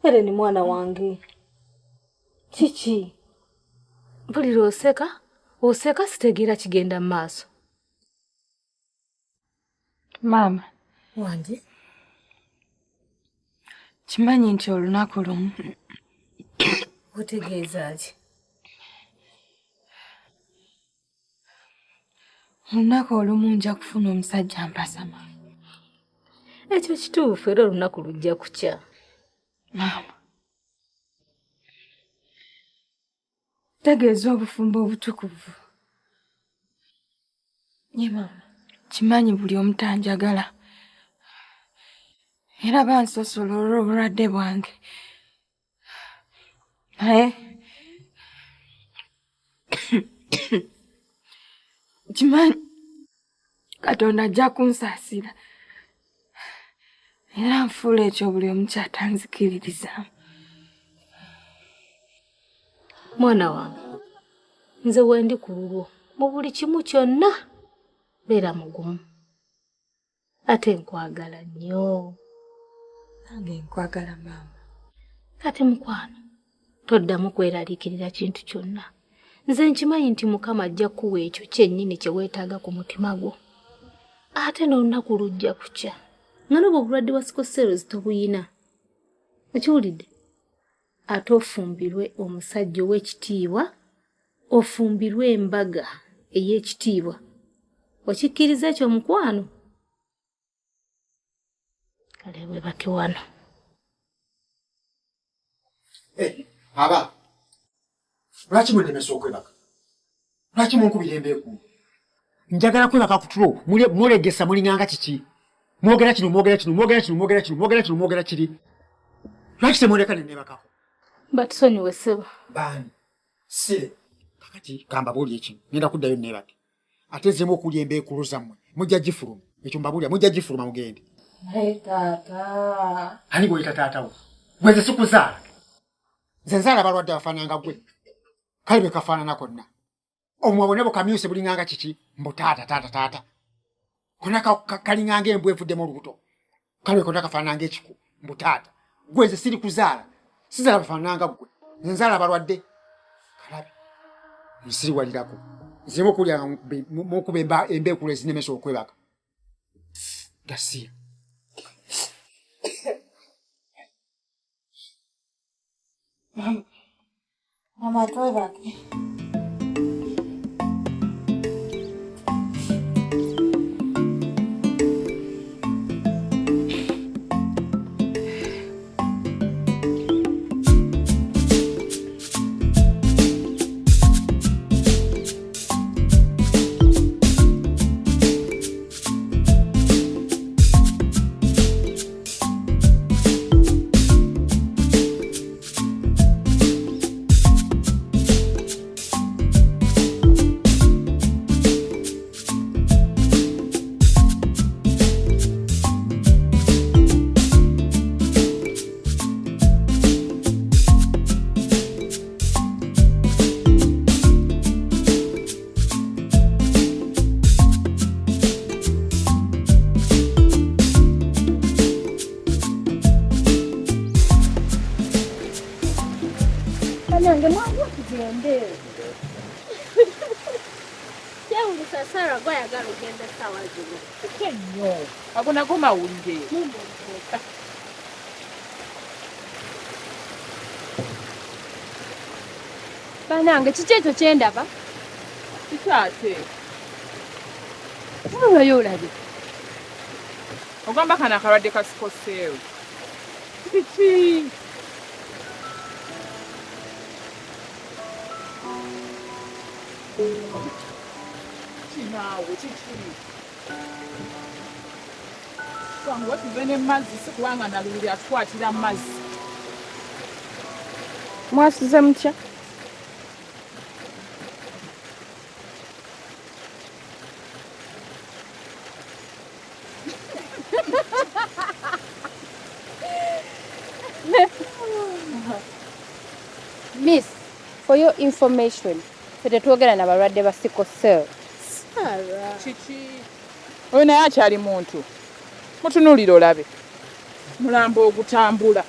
Helen mwana wange. Chichi. Mpulira oseka? Oseka sitegeera kigenda mu maaso. Mama. Wange. Kimanyi nti olunaku lumu. Otegeeza ki? Olunaku olumu nja kufuna omusajja ampasa mama. Ekyo kituufu era olunaku lujja kukya. Mama. Tegeeza obufumbo obutukuvu. Ye mama. Kimanyi buli omu tanjagala. Era bansosola olw'obulwadde bwange. Kimanyi Katonda ajja kunsaasira. Era nfuula ekyo buli omu kyatanzikiririza. Mwana wange, nze wendi ku lulwo mu buli kimu kyonna beera mugumu. Ate nkwagala nnyo. Nange nkwagala mama. Kati mukwano, toddamu kweraliikirira kintu kyonna. Nze nkimanyi nti Mukama ajja kuwa ekyo kyennyini kye weetaaga ku mutima gwo. Ate n'olunaku lujja kukya. Nga n'obwo obulwadde bwa sikoserozi tobuyina. Okiwulidde? Ate ofumbirwe omusajja ow'ekitiibwa, ofumbirwe embaga ey'ekitiibwa. Okikkiriza ekyo mukwano? Kale webake wano. Aba. Lwaki mwenemesa okwebaka? Lwaki munkubira embeeku? Njagala kwebaka ku tulo, mulegesa mulinganga kiki? Mwogera kino, mwogera kino, mwogera kino, mwogera kino, mwogera kino, mwogera kiri. Lwaki temuleka ne nebakako? Batusonyiwe ssebo. Bani. Sire. Kakati gamba buli ekintu. Ngenda kuddayo nebake. Ate zemu okulya embeekulu zammwe. Mujja gifuluma. Ekyo mbabulya, mujja gifuluma mugende. Naye taata. Ani gw'oyita taatawo? Gwe nze sikuzaala. Nze nzaala abalwadde abafaananga gwe. Kale bwe kafaanana konna. Omwobo ne bukamyuse bulinganga kiki? Mbu taata. Konna kalinganga embwa evuddemu olubuto. Kale konna kafaananga ekiku. Mbu taata. Gwe nze siri kuzaala. Sizaala bafaananga gwe. Nze nzaala abalwadde. Kalabi. Nsiriwalirako. Nzemu okulya mukuba embeekulu ezinemesa okwebaka. Gasiya. Mama twebake. Nange mwangu tugende. Yangu sasa gwayagala ogenda sawa zino. Kenyo. Akuna koma unde. Banange kiki ekyo kyendaba? Kikyate. Olwayo olabe. Ogamba kana akalwadde ka sikoseewo. Kiki? Kinaawe kiki? Kwangu tuve ne mazzi si kubanga naluliri atukwatira mazzi. Mwasuze mutya? Miss, for your information, fete twogera na balwadde ba sickle cell. Sara. Kiki? Oyo naye akyali muntu. Mutunuulire olabe. Mulambo ogutambula.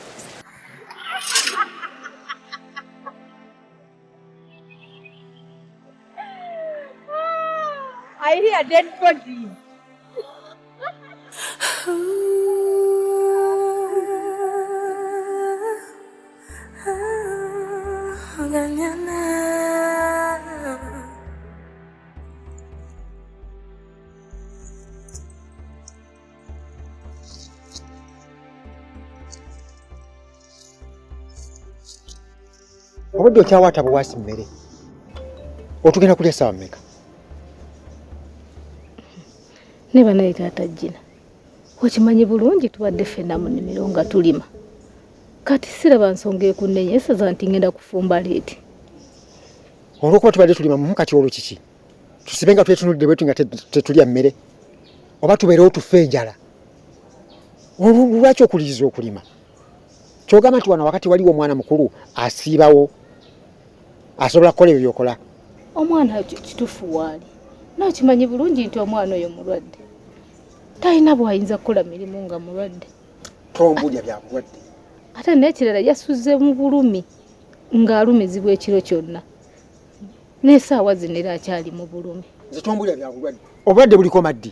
I hear dead body. Obudde okyawaata buwaasi mmere. Otugenda kulya ssaawa mmeka? Ne banaye taata Jina. Okimanyi bulungi tubadde ffenna mu nnimiro nga tulima. Kati siraba nsonga ekunnenyesa nti ngenda kufumba leeti. Olw'okuba tubadde tulima mu kati olwo kiki? Tusibe nga twetunulidde bwetu nga tetulya mmere? Oba tubeerewo tufe enjala? Lwaki okuliriza okulima? Kyogamba nti wano wakati waliwo omwana mukulu asiibawo asobola kukola ebyo byokola. Omwana kituufu waali. N'okimanyi bulungi nti omwana oyo mulwadde. Talina bw'ayinza kukola mirimu nga mulwadde. Tombulya bya bulwadde. Ate n'ekirala yasuzze mu bulumi ng'alumizibwa ekiro kyonna. N'essaawa zino era akyali mu bulumi. Nze tombulya bya bulwadde. Obulwadde buliko maddi.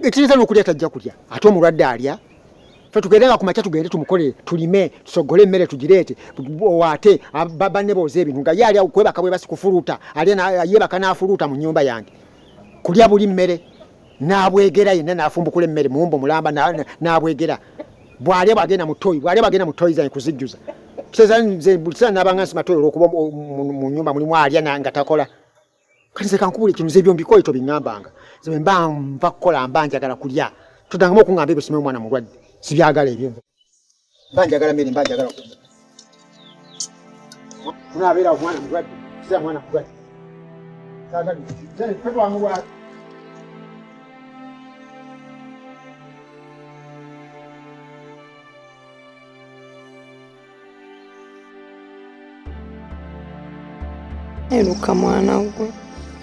Ekiriza n'okulya tajja kulya. Ate omulwadde alya. Ffe tugendenga ku makya tugende tumukole tulime tusogole emmere tugireete ate banne booza ebintu nga ye alya kwebaka bwe basi kufuluuta yebaka n'afuluuta mu nnyumba yange kulya buli mmere n'abwegera yenna n'afumbukula emmere muwumbo mulamba n'abwegera bw'alya bw'agenda mu ttooyi zange kuzijjuza nze buli kiseera n'abanga nsima ttooyi olw'okuba mu nnyumba mulimu alya nga takola kati nze kankubula ekintu nze ebyo mbikoye tobiŋŋambanga nze mba nva kukola mba njagala kulya todangamu okuŋŋamba ebyo simanyi omwana mulwadde sibyagala ebyo mba njagala mmere mba njagala kulya tunaabeera omwana mulwadde kiseera mwana mulwadde saagala tetwamulwala Eruka mwana gwe.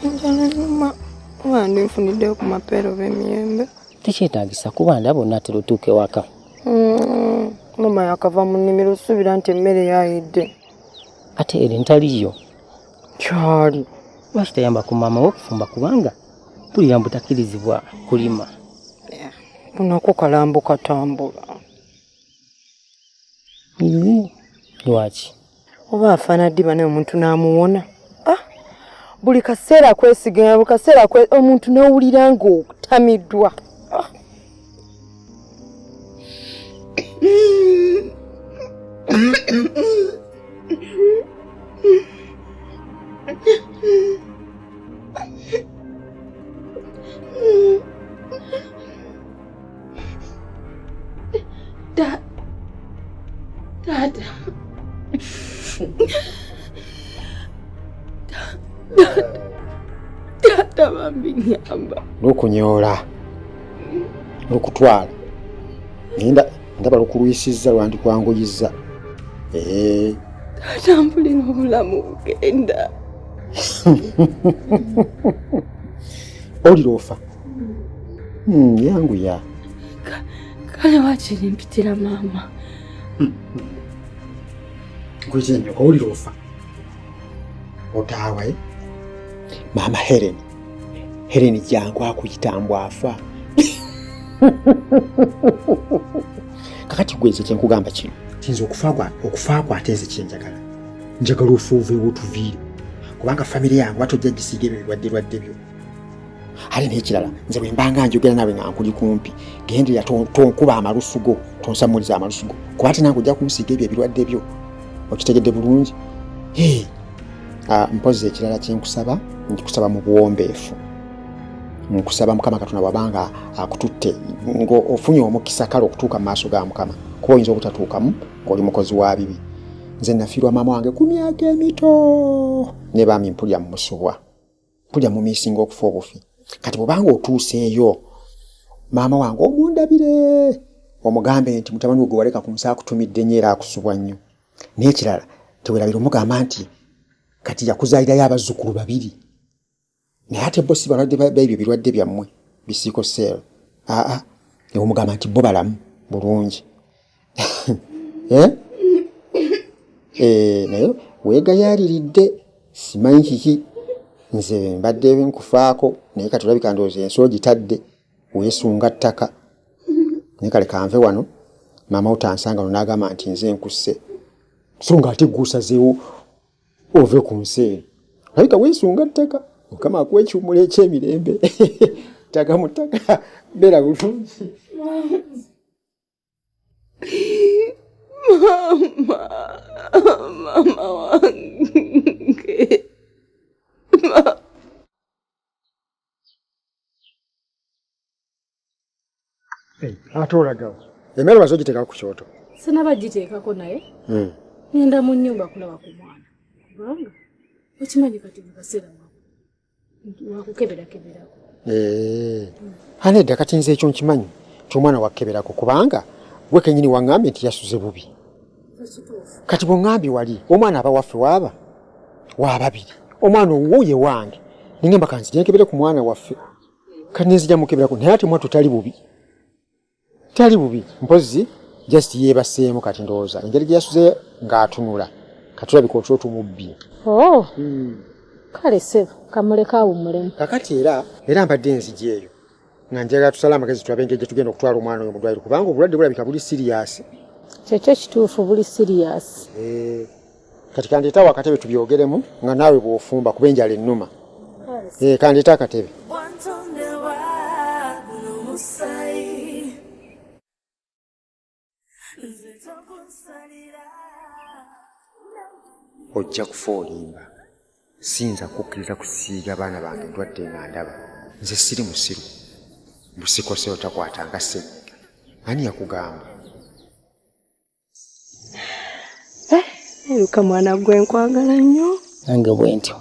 Njala nyuma. Wandi nfuniddeyo ku mapeero b'emiyembe. Tekyetaagisa kuba ndaba onaatera otuuke waka. Mama yakava mu nnimiro osuubira nti emmere yayidde. Ate eri ntaliyo. Kyali. Lwaki tayamba ku maama we okufumba kubanga mpulira mbutakkirizibwa kulima. Bunako kalambo katambula. Lwaki? Oba afaana ddiba naye omuntu n'amuwona. Buli kaseera kwesigama, buli kaseera omuntu n'owulira ng'otamiddwa. Tata bambi nyamba. N'okunyoola n'okutwala ndaba lukulwisizza lwandikwanguyizza. Tata mpulira obulamu bugenda. Olira ofa? Yanguya. Kale wakiri mpitira maama. Gwezenyo olira ofa? Otaawa Mama Helen jangu akuyitambwa afa. Kakati gweze kyenkugamba kino. Tinza okufa kwa ateze kyenjagala. Njagala ofuuve wotuviire. Kubanga family yangu watojja gisiige ebirwadde byo. Ali n'ekirala nze bwe mbanga njogera nawe nga nkuli kumpi. Gendera tonkuba amalusugo, tonsamuliza amalusugo. Kuba ate nange ojja kunsiiga ebyo ebirwadde byo. Okitegedde bulungi? Mpozi ekirala kyenkusaba, nkusaba mu buwombeefu. Nkusaba Mukama Katonda wabanga akututte ng'ofunye omukisa kale okutuuka mu maaso ga Mukama. Kuba oyinza obutatuukamu ng'oli mukozi wa bibi. Nze nafiirwa maama wange ku myaka emito. Ne baami mpulya mu musubwa. Mpulya mu miisinga okufa obufi. Kati bw'obanga otuuseeyo, maama wange omundabire. Omugambe nti mutabani gwe waleka ku nsi akutumidde nnyo era akusubwa nnyo. N'ekirala teweerabira omugamba nti kati yakuzaalirayo abazzukulu 2. Naye ate bo si balwadde b'ebyo birwadde byammwe. bisiko sel. Omugamba nti bo balamu bulungi. Naye weegayaliridde simanyi kiki nze mbadde nkufaako naye kati olabika ndowooza ensolo gitadde weesunga ttaka naye kale kanve wano maama utansanga no n'agamba nti nze nkusse so nga ate guusazeewo ove ku nsi eno olabika weesunga ttaka mukama akuwa ekiwumula ekyemirembe ttaka mu ttaka beera bulungi. Mama wange. Ate olagawo emmere bazo giteeka ku kyoto. Sinaba giteekako naye ngenda mu nnyumba kulaba ku mwana kubanga okimanyi kati mu kaseera wakukeberakeberaku. Nedda kati nze ekyo nkimanyi ti omwana wakkeberako kubanga gwe kennyini waŋŋambye nti yasuze bubi. Kati bw'oŋŋambye wali omwana aba waffe waaba waababiri omwana owuwo ye wange ningamba kanzija nkebere ku mwana waffe kati nenzija mukeberako naye ate mwatu tali bubi tali bubi mpozi just yeebaseemu kati ndowooza engeri gye yasuze ng'atunula kati olabika otyo tumubbi. Kale ssebo kamuleka awummulemu. Kakati era mbadde nzija eyo nga njagala tusale amagezi tulabe engeri gye tugenda okutwala omwana oyo mu ddwaliro kubanga obulwadde bulabika buli siriyasi. Kyekyo kituufu buli siriyasi. Kati kandeeta wakatebe tubyogeremu nga naawe bw'ofumba kuba enjala ennuma. Kandeeta akatebe. Ojja kufa olimba. Siyinza kukkiriza kusiiga baana bange ndwadde nga ndaba. Nze siri musiru. Busiko se otakwatanga ssenyiga. Ani yakugamba? Luka mwana gwe nkwagala nnyo. Nange bwe ntyo.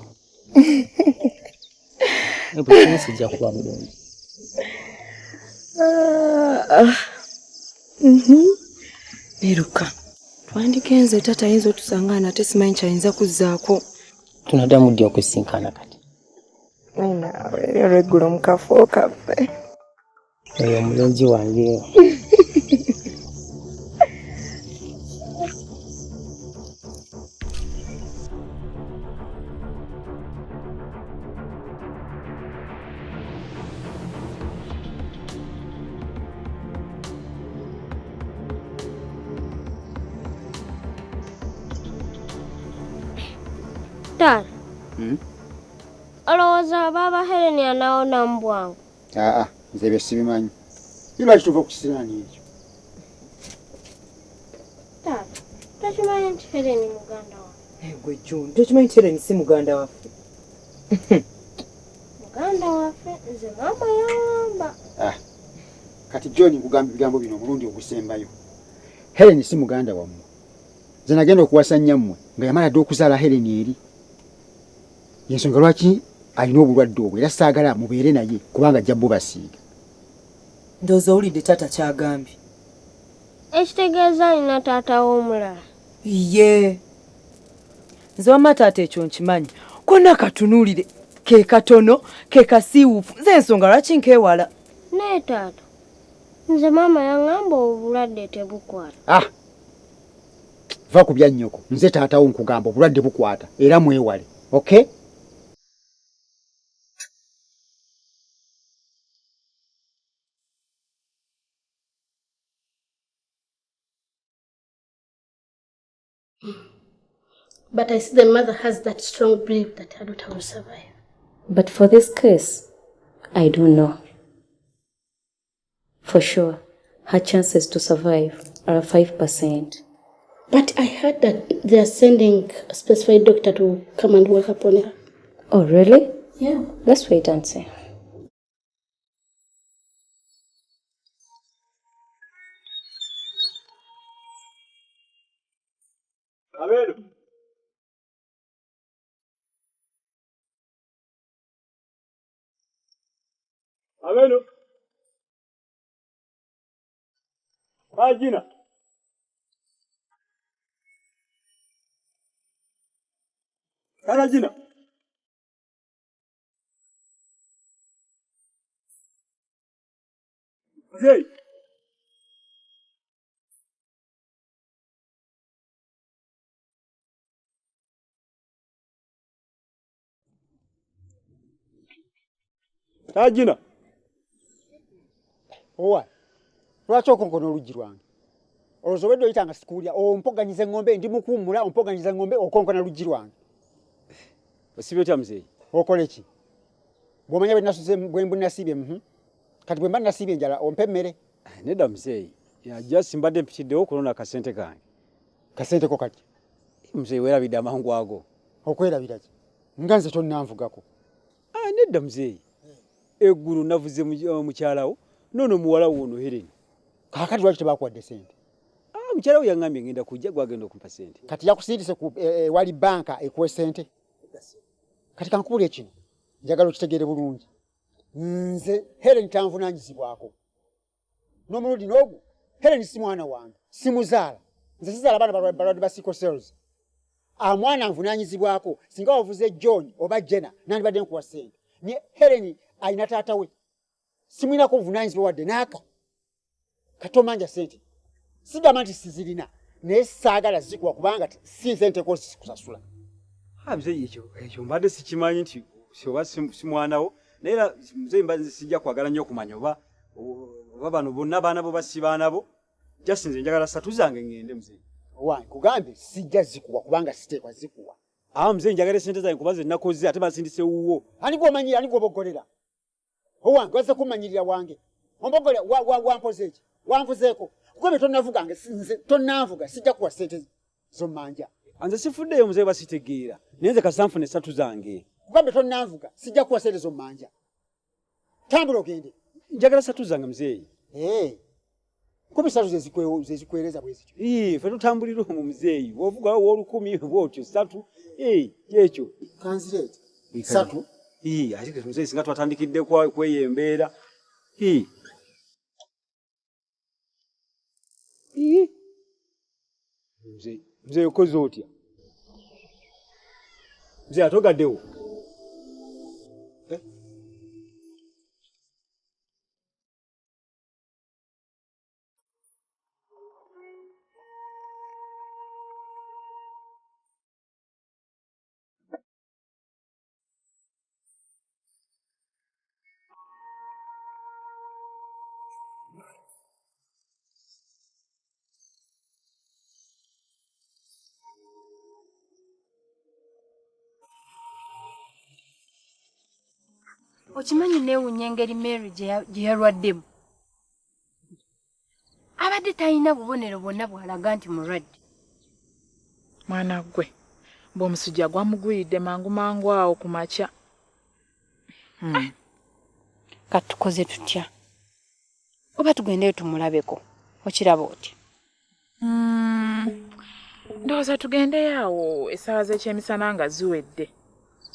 Ebyo sijja kuba mulungi. Luka twandigenze tata yinza otusangana ate simanyi kyayinza kuzzaako. Tunaddamu ddi okwesinkana kati? Naawe olweggulo mu kafo kaffe. Oyo omulungi wange. Tata. Olowooza baba Helen anaona mbwangu? Nze bye sibimanyi. Lwaki tuva ku kisiraani ekyo? Tata, tokimanyi nti Helen muganda waffe? Gwe John, tokimanyi nti Helen si muganda waffe? Muganda waffe nze maama yawamba. Kati John nkugamba ebigambo bino omulundi ogusembayo. Helen si muganda wammwe. Nze nagenda okuwasa nnyammwe nga yamala dda okuzaala Helen eri. Yensonga lwaki alina obulwadde obwo era saagala mubeere naye kubanga ajja bo basiiga. Ndowooza owulidde taata kyagambye. Ekitegeeza alina taata w'omulala. Ye nze wamma taata ekyo nkimanyi konna katunuulire ke katono ke kasiiwuufu nze ensonga lwaki nkeewala. Naye taata nze maama yaŋŋamba obulwadde tebukwata. Va ku bya nnyoko nze taatawo nkugamba obulwadde bukwata era mwewale. Okay? But I see the mother has that strong belief that her daughter will survive. But for this case, I don't know. For sure, her chances to survive are 5%. But I heard that they are sending a specified doctor to come and work upon her. Oh, really? Yeah. Let's wait and see. Avelo. Pagina. Caragina. Mzee. Tajina. Owa. Lwaki okonkona oluggi lwange? Olozobedde oyitanga sikulya ompoganyiza ng'ombe ndi mukuumula ompoganyiza ng'ombe okonkona luggi lwange. Osibye otya mzee? Okole ki? Bw'omanya bwe nasuze bwe nasiibye kati bwe mba nasiibye enjala ompe emmere. Nedda mzee. Yajja simbadde mpitiddewo okulonda akasente kange. Kasente ko kati? Mzee weerabidde amangu ago. Okwerabira ki? Nga nze tonnanvugako. Nedda mzee. Eggulu navuze mukyalawo nono muwala wono Helen. Kaakati lwaki tebakuwadde sente? Mukyalawo yaŋŋambye ngenda kujja gwagenda okumpa sente. Kati yakusindise ku wali banka ekuwe sente. Kati kankubulye kino njagala okitegeere bulungi. Nze Helen tanvunaanyizibwako. N'omulundi n'ogwo Helen si mwana wange simuzaala. Nze sizaala abaana balwadde ba sickle cells. Mwana anvunaanyizibwako singa wavuze John oba Jenna nandibadde nkuwa sente. Naye Helen alina taata we. Simwinako buvunaanyizibwa wadde n'aka. Katomanja sente. Sigamba nti sizirina naye saagala zikuwa kubanga si sente ko sikusasula. Mzee ekyo mbadde sikimanyi nti oba si mwanawo naye mzee mbadde sijja kwagala nnyo okumanya oba bano bonna baana bo basi baana bo just nze njagala ssatu zange ngende mzee. Owange kugambe sijja zikuwa kubanga siteekwa zikuwa. Mzee njagala sente zange kuba ze nakoze ate basindise wuwo. Ani gw'omanyira ani gw'oboggolera? Owange wazze kummanyirira wange. Ombogole wampoze ki? Wanvuzeeko. Kuba tonnavuga nze tonnanvuga sijja kuwa sente z'ommanja. Nze sifuddeyo mzee basitegeera naye nze kasanfune ssatu zange. Kuba tonnanvuga sijja kuwa sente z'ommanja. Tambula ogende. Njagala ssatu zange mzee. Kumi ssatu ze zikwereza bwe zityo. Ffe tutambulira omwo mzee. Wovuga w'olukumi bw'otyo ssatu. Kyekyo. Kanzireeti. Ssatu. Ate mzee singa twatandikidde kweyembeera. Mzee okoze otya? Mzee atogaddewo? Okimanyi neewunya engeri Mary gye yalwaddemu. Abadde talina bubonero bwonna bw'alaga nti mulwadde. Mwana gwe bw'omusujja gwamugwiridde mangu awo ku makya. Kati tukoze tutya? Oba tugendeyo tumulabeko? Okiraba otya? Ndowooza tugendeyo awo essaawa z'ekyemisana nga ziwedde.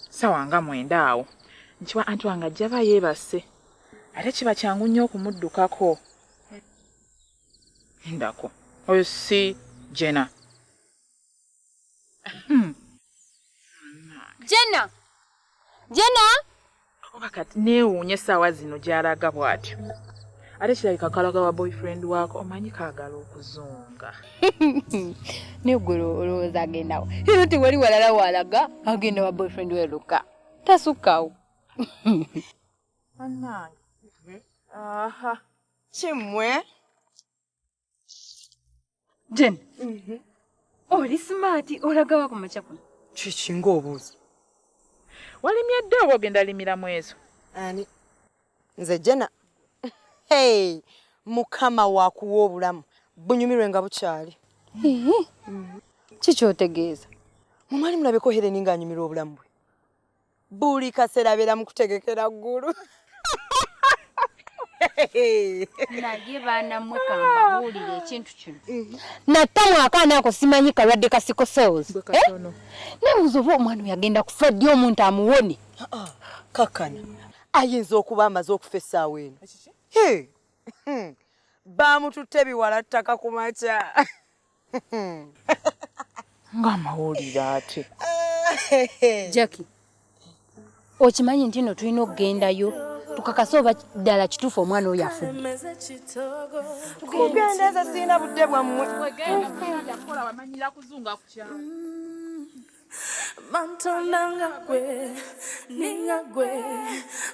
Ssaawa nga 9 awo. Nkiwa anti wange ajja ba yeebase. Ate kiba kyangu nnyo okumuddukako. Ndako. Oyo si Jenna. Jenna! Jenna! Oba kati neewuunye essaawa zino gy'alaga bw'atyo. Ate kirabika kalaga wa boyfriend wako omanyi kaagala okuzunga. Ne gwe olowooza agendawo. Era tewali walala walaga agenda wa boyfriend we Luka. Tasukkawo. Annange. Kimwe? Jen. Oli smart olaga wa ku makya kuno. Kiki ng'obuuzi? Walimye dda oba ogenda limiramu ezo? Ani? Nze Jenna. Mukama wakuwa obulamu bunyumirwe nga bukyali. Kiki otegeeza? Mumali mulabeko Helen ng'anyumira obulamu bwe. Buli kaseera abeera mu kutegekera ggulu. Naye baana mmwe kamba buulira ekintu kino. Nattamu akaana ako simanyi kalwadde ka sickle cells. Nebuuza oba omwana yagenda kufa ddi omuntu amuwone. Kakana ayinza okuba amaze okufa essaawa eno. Baamututte biwala ttaka ku makya. Ng'amawulire ate. Jackie, okimanyi nti no tulina okugendayo tukakase oba ddala kituufu omwana oyo afudde. Kugendeza sina budde bwammwe. Mantondanga gwe, ninga gwe,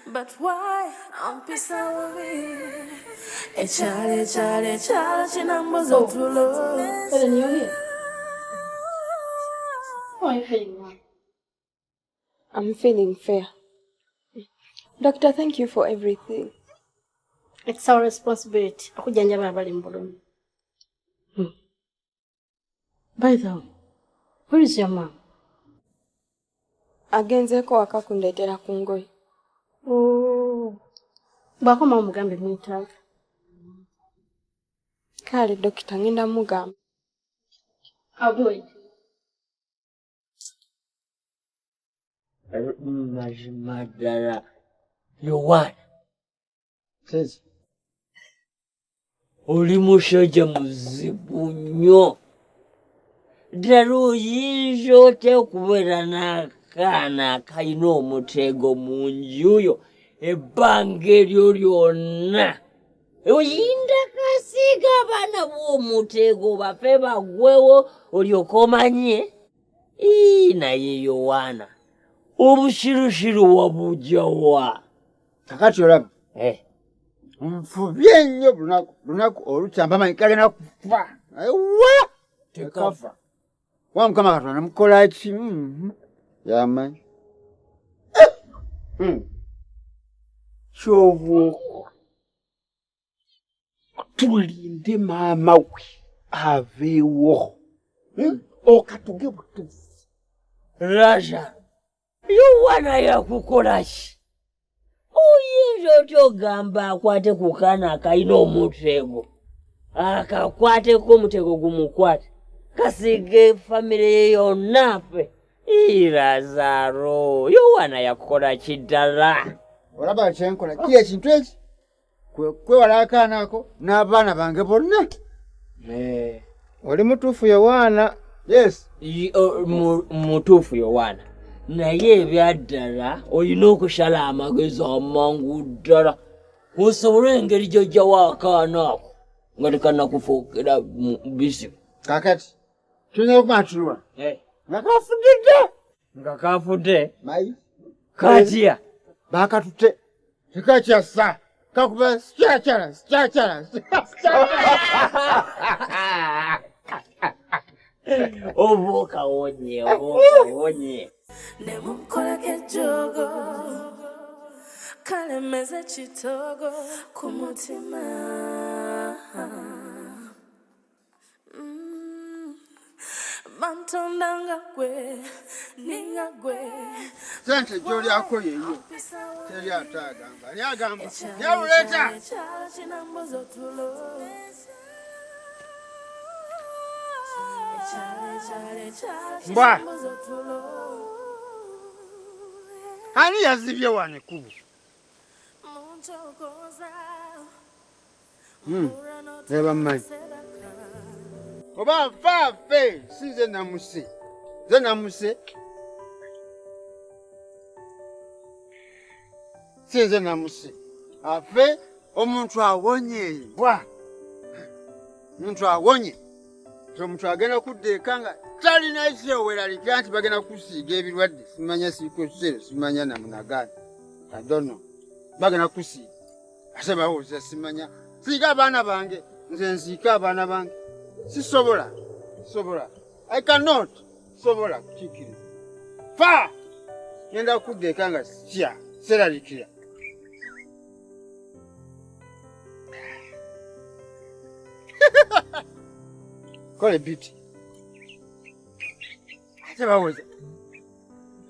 but why ampisa wabi? Echale chinambozo tulo. Helen, you're here. How are you feeling now? I'm feeling fair. Doctor, thank you for everything. It's our responsibility. Akujanjaba abali mu bulumi. By the way, where is your mom? Agenzeko waka kundetera ku ngoye. Bwakoma omugambe mwetaaga. Kale dokita ngenda mugamba. I'll do it. Madara, you what? Says, oli mushaja muzibu nnyo. Ddala oyinza otya okubeera n'akaana kalina omutego mu nju yo ebbanga eryo lyonna. Oyinza kasiiga abaana b'omutego bafe bagwewo olyoke omanye. Naye Yowaana, obushirushiru wabugyawa? Kakati olaba? Nfubye nnyo lunaku olukyamba manyi kagenda kufa. Ewa! Tekafa. Wa Mukama Katonda mukola ki? Yamanyi. Kyobuuko. Tulinde maama we aveewo. Okatuge butuufu. Raja, Yowaana yakukola ki? Oyinza otya ogamba akwate ku kaana akalina omutego? Akakwateko omutego gumukwate. Kasige famire ye yonna afe. Lazaro, Yowaana yakukola ki ddala? Olaba kyenkola ki ekintu eki? Kwewala akaana ako n'abaana bange bonna. Oli mutuufu Yowaana. Yes. Mutuufu Yowaana. Naye ebyaddala olina okusala amagezi amangu ddala osobole engeri gy'ojjawo akaana ako nga tekanakufuukira mubisi. Kakati tuyinza okumatulwa nga kafudde dda. Nga kafudde? Mayi katya baakatutte tekakyassa kakuba sikyacala. Oba okawonye. Nemukola kejogo, kalemeze chitogo kumutima. Mantondanga gwe, ninga gwe. Sente gy'olyako yeyo teri ataagamba. Ani agamba? Nyabuleeta! Mbwa! Ani yazibye wano ekkubo? Leba mmanyi. Oba faafe si nze namuse. Nze namuse. Si nze namuse. Afe omuntu awonye. Bwa! Omuntu awonye. Omuntu agenda kuddeeka nga talina kyeweralikira nti bagenda kusiiga ebirwadde. Simanya sikosero, simanya namunagana. I don't know. Bagenda kusiiga. Ate bawuza simanya. Siika abaana bange. Nze nsiika abaana bange. Sisobola. I cannot. Sobola kukiikiriza. Fa! Ngenda kuddeeka nga seralikira. Kole biti. Ate bawuza.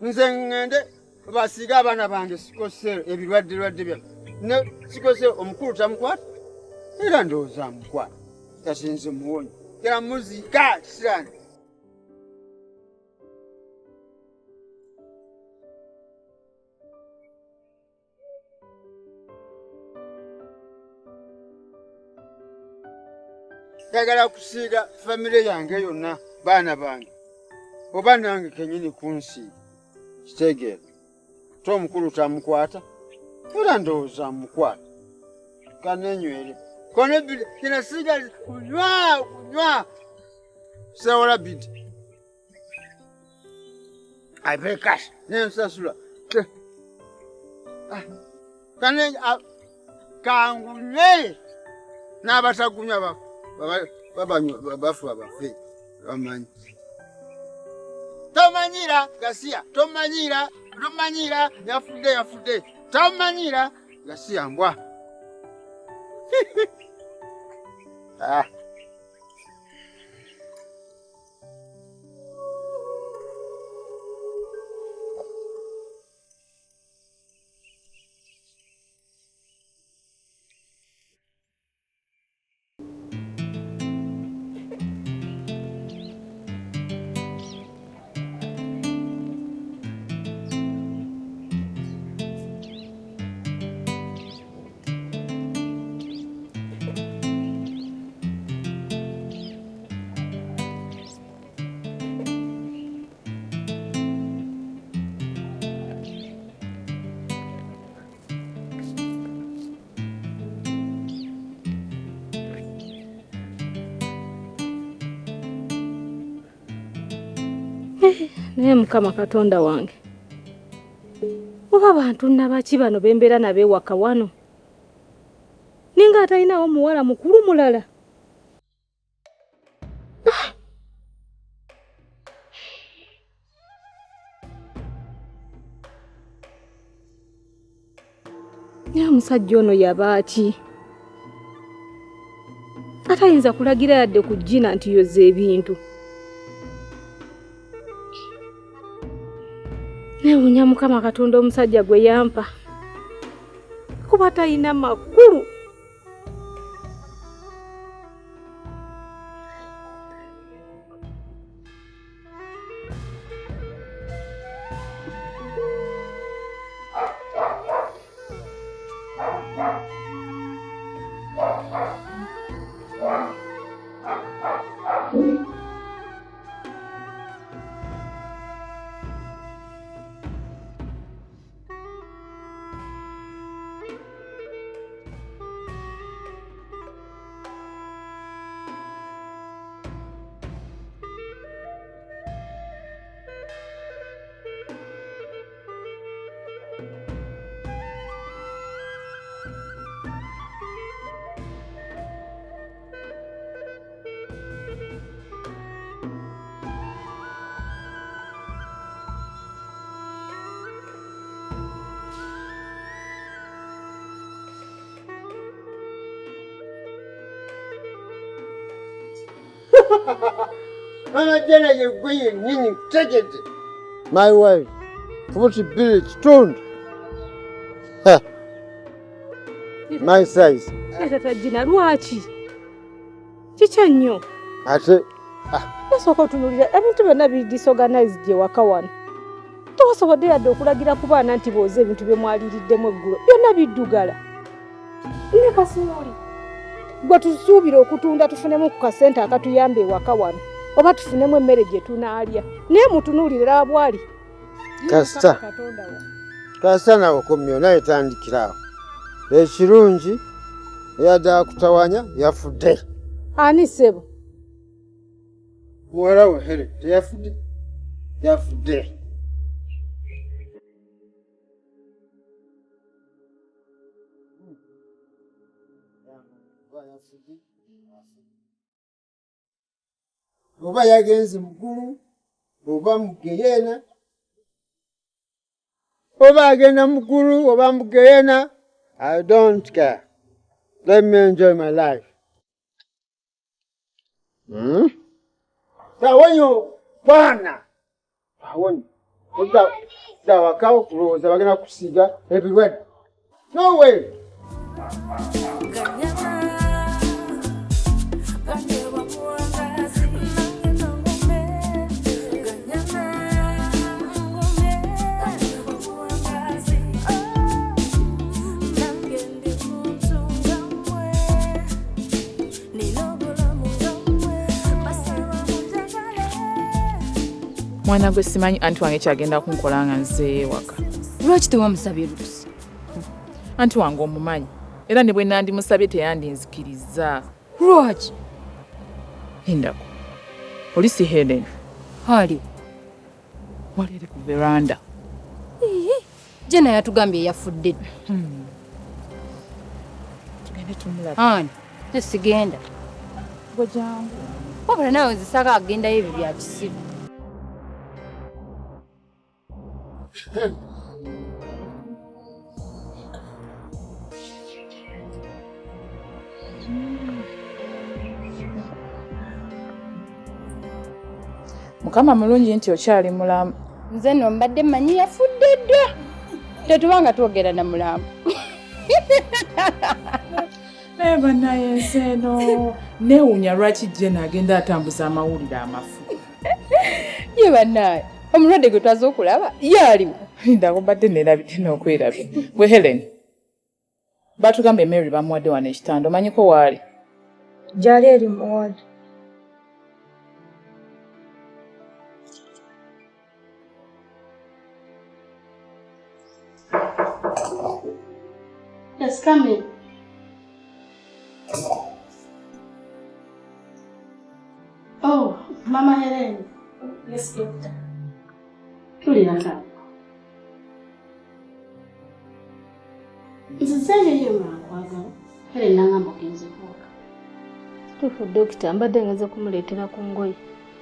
Nze ngende basiiga abaana bange sikosero ebirwadde bya. Ne sikosero omukulu tamukwata. Era ndowooza amukwata. Tasinze muwonye. Era muzika kisirani. Njagala kusiiga famire yange yonna baana bange. Oba nange kenyini kunsiiga. Kitegeera. Omukulu tamukwata. Ulandoza mukwano. Kanenywele. Kone bidi kina siga kunywa. Sawala bidi. I pay cash. Sasula. Kane kangune n'abatakunywa babanywa bafu abafe bamanyi. Tomanyira Gasia, tomanyira yafude. Tomanyira Gasia mbwa. Naye Mukama Katonda wange. Oba abantu nabaki bano bembeera nabe waka wano. Ninga atalinawo muwala mukulu mulala. Ya musajja ono yabaaki. Atayinza kulagira yadde ku jjina nti yoza ebintu. Newunya Mukama Katonda omusajja gwe yampa. Kuba talina makulu. Jana yegwe nini tegete. My wife. Futi billet stoned. My size. Tata jina lwaki. Chicha nnyo. Ate Nasooka tunulira ebintu byonna disorganized gye waka wano. Towasobodde yadde okulagira ku baana nti booze ebintu bye mwaliriddemu eggulo. Byonna biddugala. Ne Kasioli. Gwe tusuubira okutunda tufunemu ku kasente akatuyambe ewaka wano. Oba tufunemu emmere gye tunaalya. Naye mutunuulira bwali. Kasita nawe komyo naye tandikirawo. Ekirungi eyadde akutawanya yafudde. Ani ssebo? Muwala we Hele teyafudde. Yafudde. Oba yagenze mukulu, oba mugeyena. Oba agenda mukulu, oba mugeyena. I don't care. Let me enjoy my life. Tawonyo bwana. Tawonyo. Oda wakao kulowooza bagenda kusiga everywhere. No way. Mwana gwe simanyi anti wange kyagenda kunkola nga nze waka. Lwaki tewamusabye lukusa? Anti wange omumanyi. Era ne bwe nandimusabye teyandinzikiriza. Lwaki? Lindako. Polisi Helen. Hali. Walere ku veranda. Jena yatugambye yafudde. Tugende tumulaba. Ani, tesigenda. Gojangu. Wabula nawe nzisaka agendayo ebyo bya kisiru. Mukama mulungi nti okyali mulamu. Nze no mbadde manyi yafudde dda. Tetubanga twogera na mulamu. Naye bannaye ensi eno neewuunya lwaki Jena agenda atambuza amawulire amafu. Ye bannaye omulwadde gwe twaze okulaba yaaliwo. Lindako mbadde neerabidde n'okwerabya. Gwe Helen, batugamba Mary bamuwadde wano ekitanda omanyiko waali? Gyali eri muwadi. Yes, come in. Oh, Mama Helen. Yes, doctor. Tuliraka. Nzizanye yema kwagala. Helen nangamba ogenze kuwaka. Tufu dokita mbadde ngenze kumuleetera ku ngoye.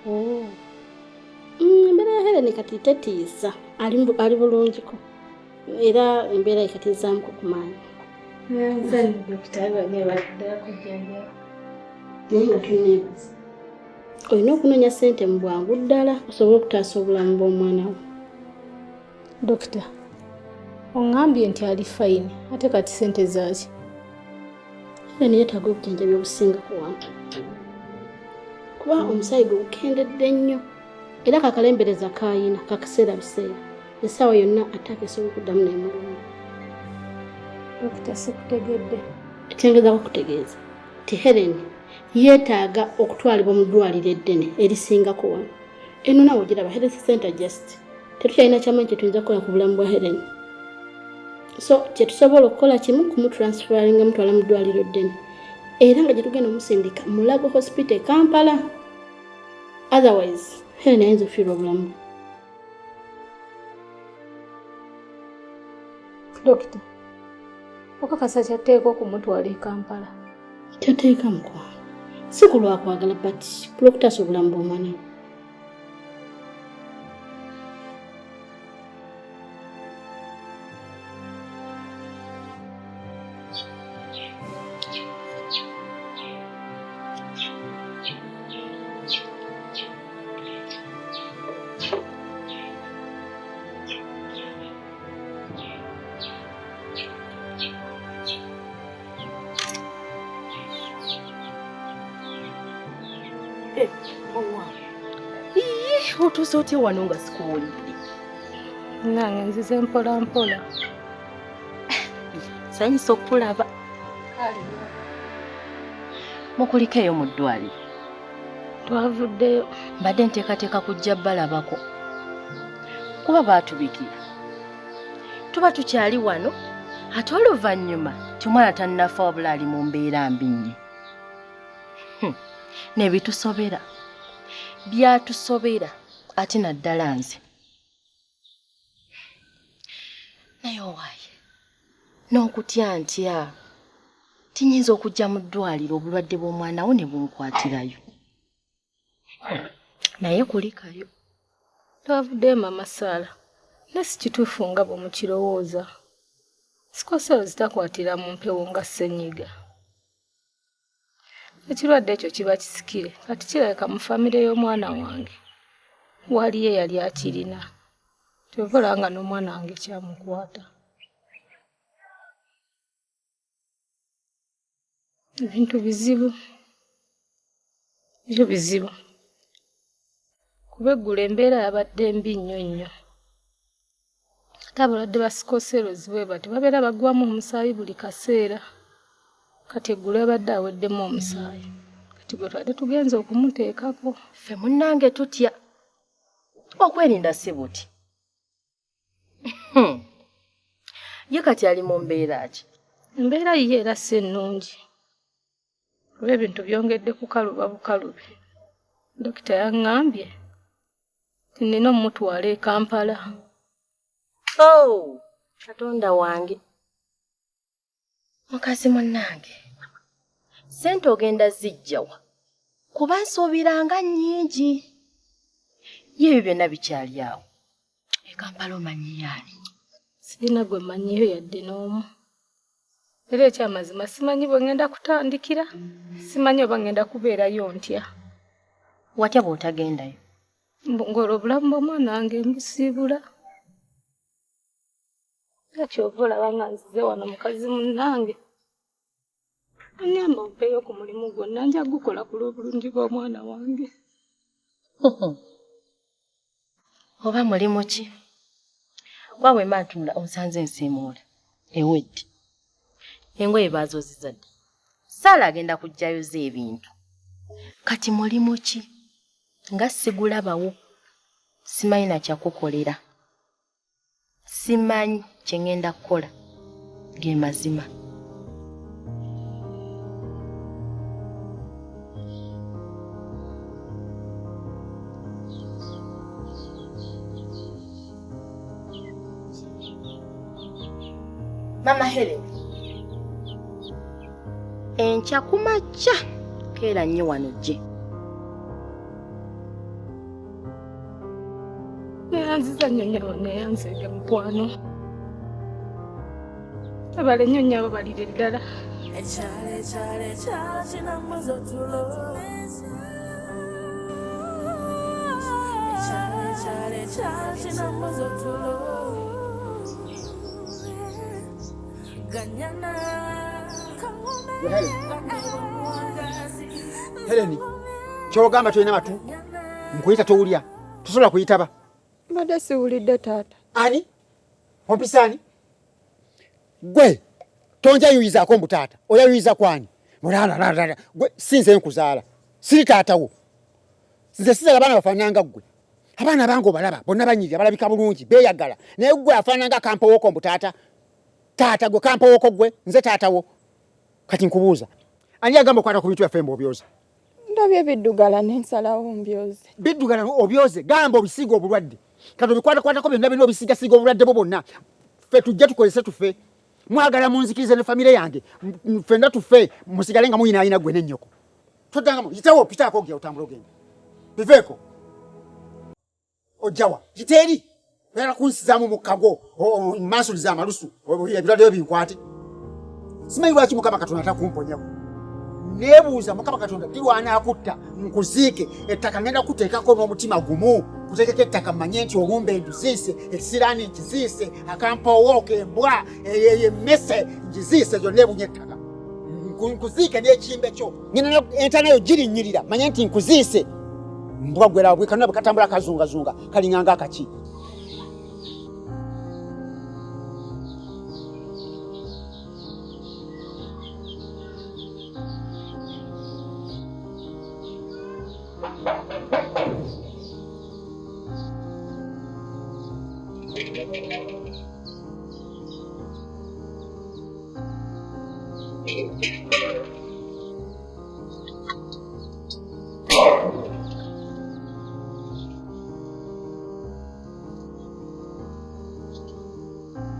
Oh. Mbere ya Helen kati tetiisa. Ali bulungiko. Era embeera ekatizaamu kukumaanya. Nze dokita abanye badde kujjanja. Naye nga tuneebaza. Olina okunoonya ssente mu bwangu ddala osobole okutaasa obulamu bw'omwana wo. Dokita, ongambye nti ali fayini ate kati ssente zaaki? Helen yeetaaga obujjanjabi obusingako wano. Kuba omusaayi gwe gukendedde nnyo era kakalembereza kaayina kakiseera biseera. Essaawa yonna attaaka esobola okuddamu n'emuluma. Dokita sikutegedde. Ekyengezaako kutegeeza ti Helen yeetaaga okutwalibwa mu ddwaliro eddene erisingako wano. Eno naawe ogiraba Health Center Just. Tetukyalina kyamaanyi kye tuyinza kukola ku bulamu bwa Helen. So kye tusobola okukola kimu kumutransferinga mutwala mu ddwaliro eddene. Era nga gye tugenda omusindika Mulago Hospital Kampala. Otherwise, Helen ayinza okufiirwa obulamu. Dokita, okakasa kyatteeka okumutwala e Kampala. Kyateeka mukwano. Si ku lwakwagala but kulw'okutaasa obulamu bw'omwana we. Otuuse otya wano nga sikuwulidde? Nange nzize mpola mpola. Sanyisa okulaba. Mukuliko eyo mu ddwaliro? Twavuddeyo. Mbadde nteekateeka kujja balabako. Kuba baatubikira. Tuba tukyali wano, ate oluvannyuma tomwana tannafa wabula ali mu mbeera mbi nnyo. Ne bitusobera. Byatusobera ate naddala nze. Naye owaaye n'okutya ntya tinyinza okujja mu ddwaliro obulwadde bw'omwana wo ne bunkwatirayo. Naye kulikayo. Twavuddeyo Mama Saala. Ne si kituufu nga bwe mukirowooza. Sikosero zitakwatira mu mpewo nga ssenyiga. Ekirwadde ekyo kiba kisikire kati kirabika mu famire y'omwana wange. Waliyo yali akirina. Tevola nga n'omwana wange kyamukwata. Ebintu bizibu. Ebyo bizibu. Kuba eggulu embeera yabadde mbi nnyo nnyo. Ate abalwadde ba sikoserozi bwe bati babeera bagwamu omusaayi buli kaseera. Kati eggulu yabadde aweddemu omusaayi. Kati gwe twadde tugenze okumuteekako. Ffe munnange tutya. Okwerinda si buti. Ye kati ali mu mbeera ki? Embeera yiye era si nnungi. Kuba ebintu byongedde kukaluba bukalubi. Dokita yaŋŋambye nnina omutwala e Kampala. Oh, Katonda wange. Mukazi munnange. Sente ogenda zijjawa. Kuba nsuubiranga nnyingi. Ye ebyo byonna bikyali awo. E Kampala omanyi yaani. Sirina gwe mmanyiyo yadde n'omu. Era ekyamazima simanyi bwe ngenda kutandikira. Simanyi oba ngenda kubeerayo ntya. Watya bw'otagendayo? Ng'olwo obulamu bw'omwana wange mbusiibula. Kyova olaba nga nzize wano mukazi munnange. Anyamba ompeeyo ku mulimu gwonna nja gukola ku lw'obulungi bw'omwana wange. Oba mulimu ki? Waawe maatula onsanze nsiimuula. Ewedde. Engoye baazo zizadde. Saala agenda kuggyayo z'ebintu. Kati mulimu ki? Nga sigulabawo. Simanyi na kyakukolera. Simanyi kye ngenda kukola. Ge mazima. Mama Helen. Enkya kumakya keera nnyo wano gye. Neyanziza nnyo nnyabo neyanzeege mukwano. Abale nnyo nnyabo balire ddala. Ekyalo kinamu zotulo. Ekyalo kinamu zotulo. Ganyana Heleni, kyogamba tolina matu. Nkuyita towulya. Tosobola kuyitaba. Mbadde siwulidde taata. Ani? Ompisani? Gwe, tonjayuyizaako mbu taata. Oyayuyiza kwani? Mulala. Gwe sinze nkuzaala. Siri taatawo. Nze sizala abaana bafaananga ggwe. Abaana bange obalaba, bonna banyirira balabika bulungi, beeyagala. Naye ggwe afaananga kampowoko mbu taata. Taata gwe kampowoko gwe, nze taatawo. Kati nkubuuza. Ani agamba okwata ku bintu byaffe mb'obyoza? Ndabye biddugala n'ensalawo mbyoze. Biddugala obyoze, gamba obisiga obulwadde. Kati obikwatakwatako byonna bino obisiigasiiga obulwadde bwo bonna. Ffe tujja tukozese tufe. Mwagala munzikirize ne famire yange. Ffenna tufe, musigale nga muyinaayina gwe n'ennyoko. Toddangamu, yitawo pitaako ogya otambula ogenda. Biveeko. Ojjawa, yiteeri. Oyagala kunsizaamu mu kago, mansuliza amalusu, ebirwadde binkwate. Simanyi lwaki Mukama Katonda atakumponyako. Neebuuza Mukama Katonda dirwana akutta nkuziike ettaka ngenda kuteekako n'omutima gumu. Kuteekeko ettaka mmanye nti olumbe nduziise, ekisiraani nkiziise, akampowooka embwa, emmese ngiziise zonna ebunye ettaka. Nkuziike n'ekimbe kyo. Ngenda entaanayo girinnyirira manye nti nkuziise. Mbwa gwera bwe kanona bwe katambula kazungazunga kalinganga akaki.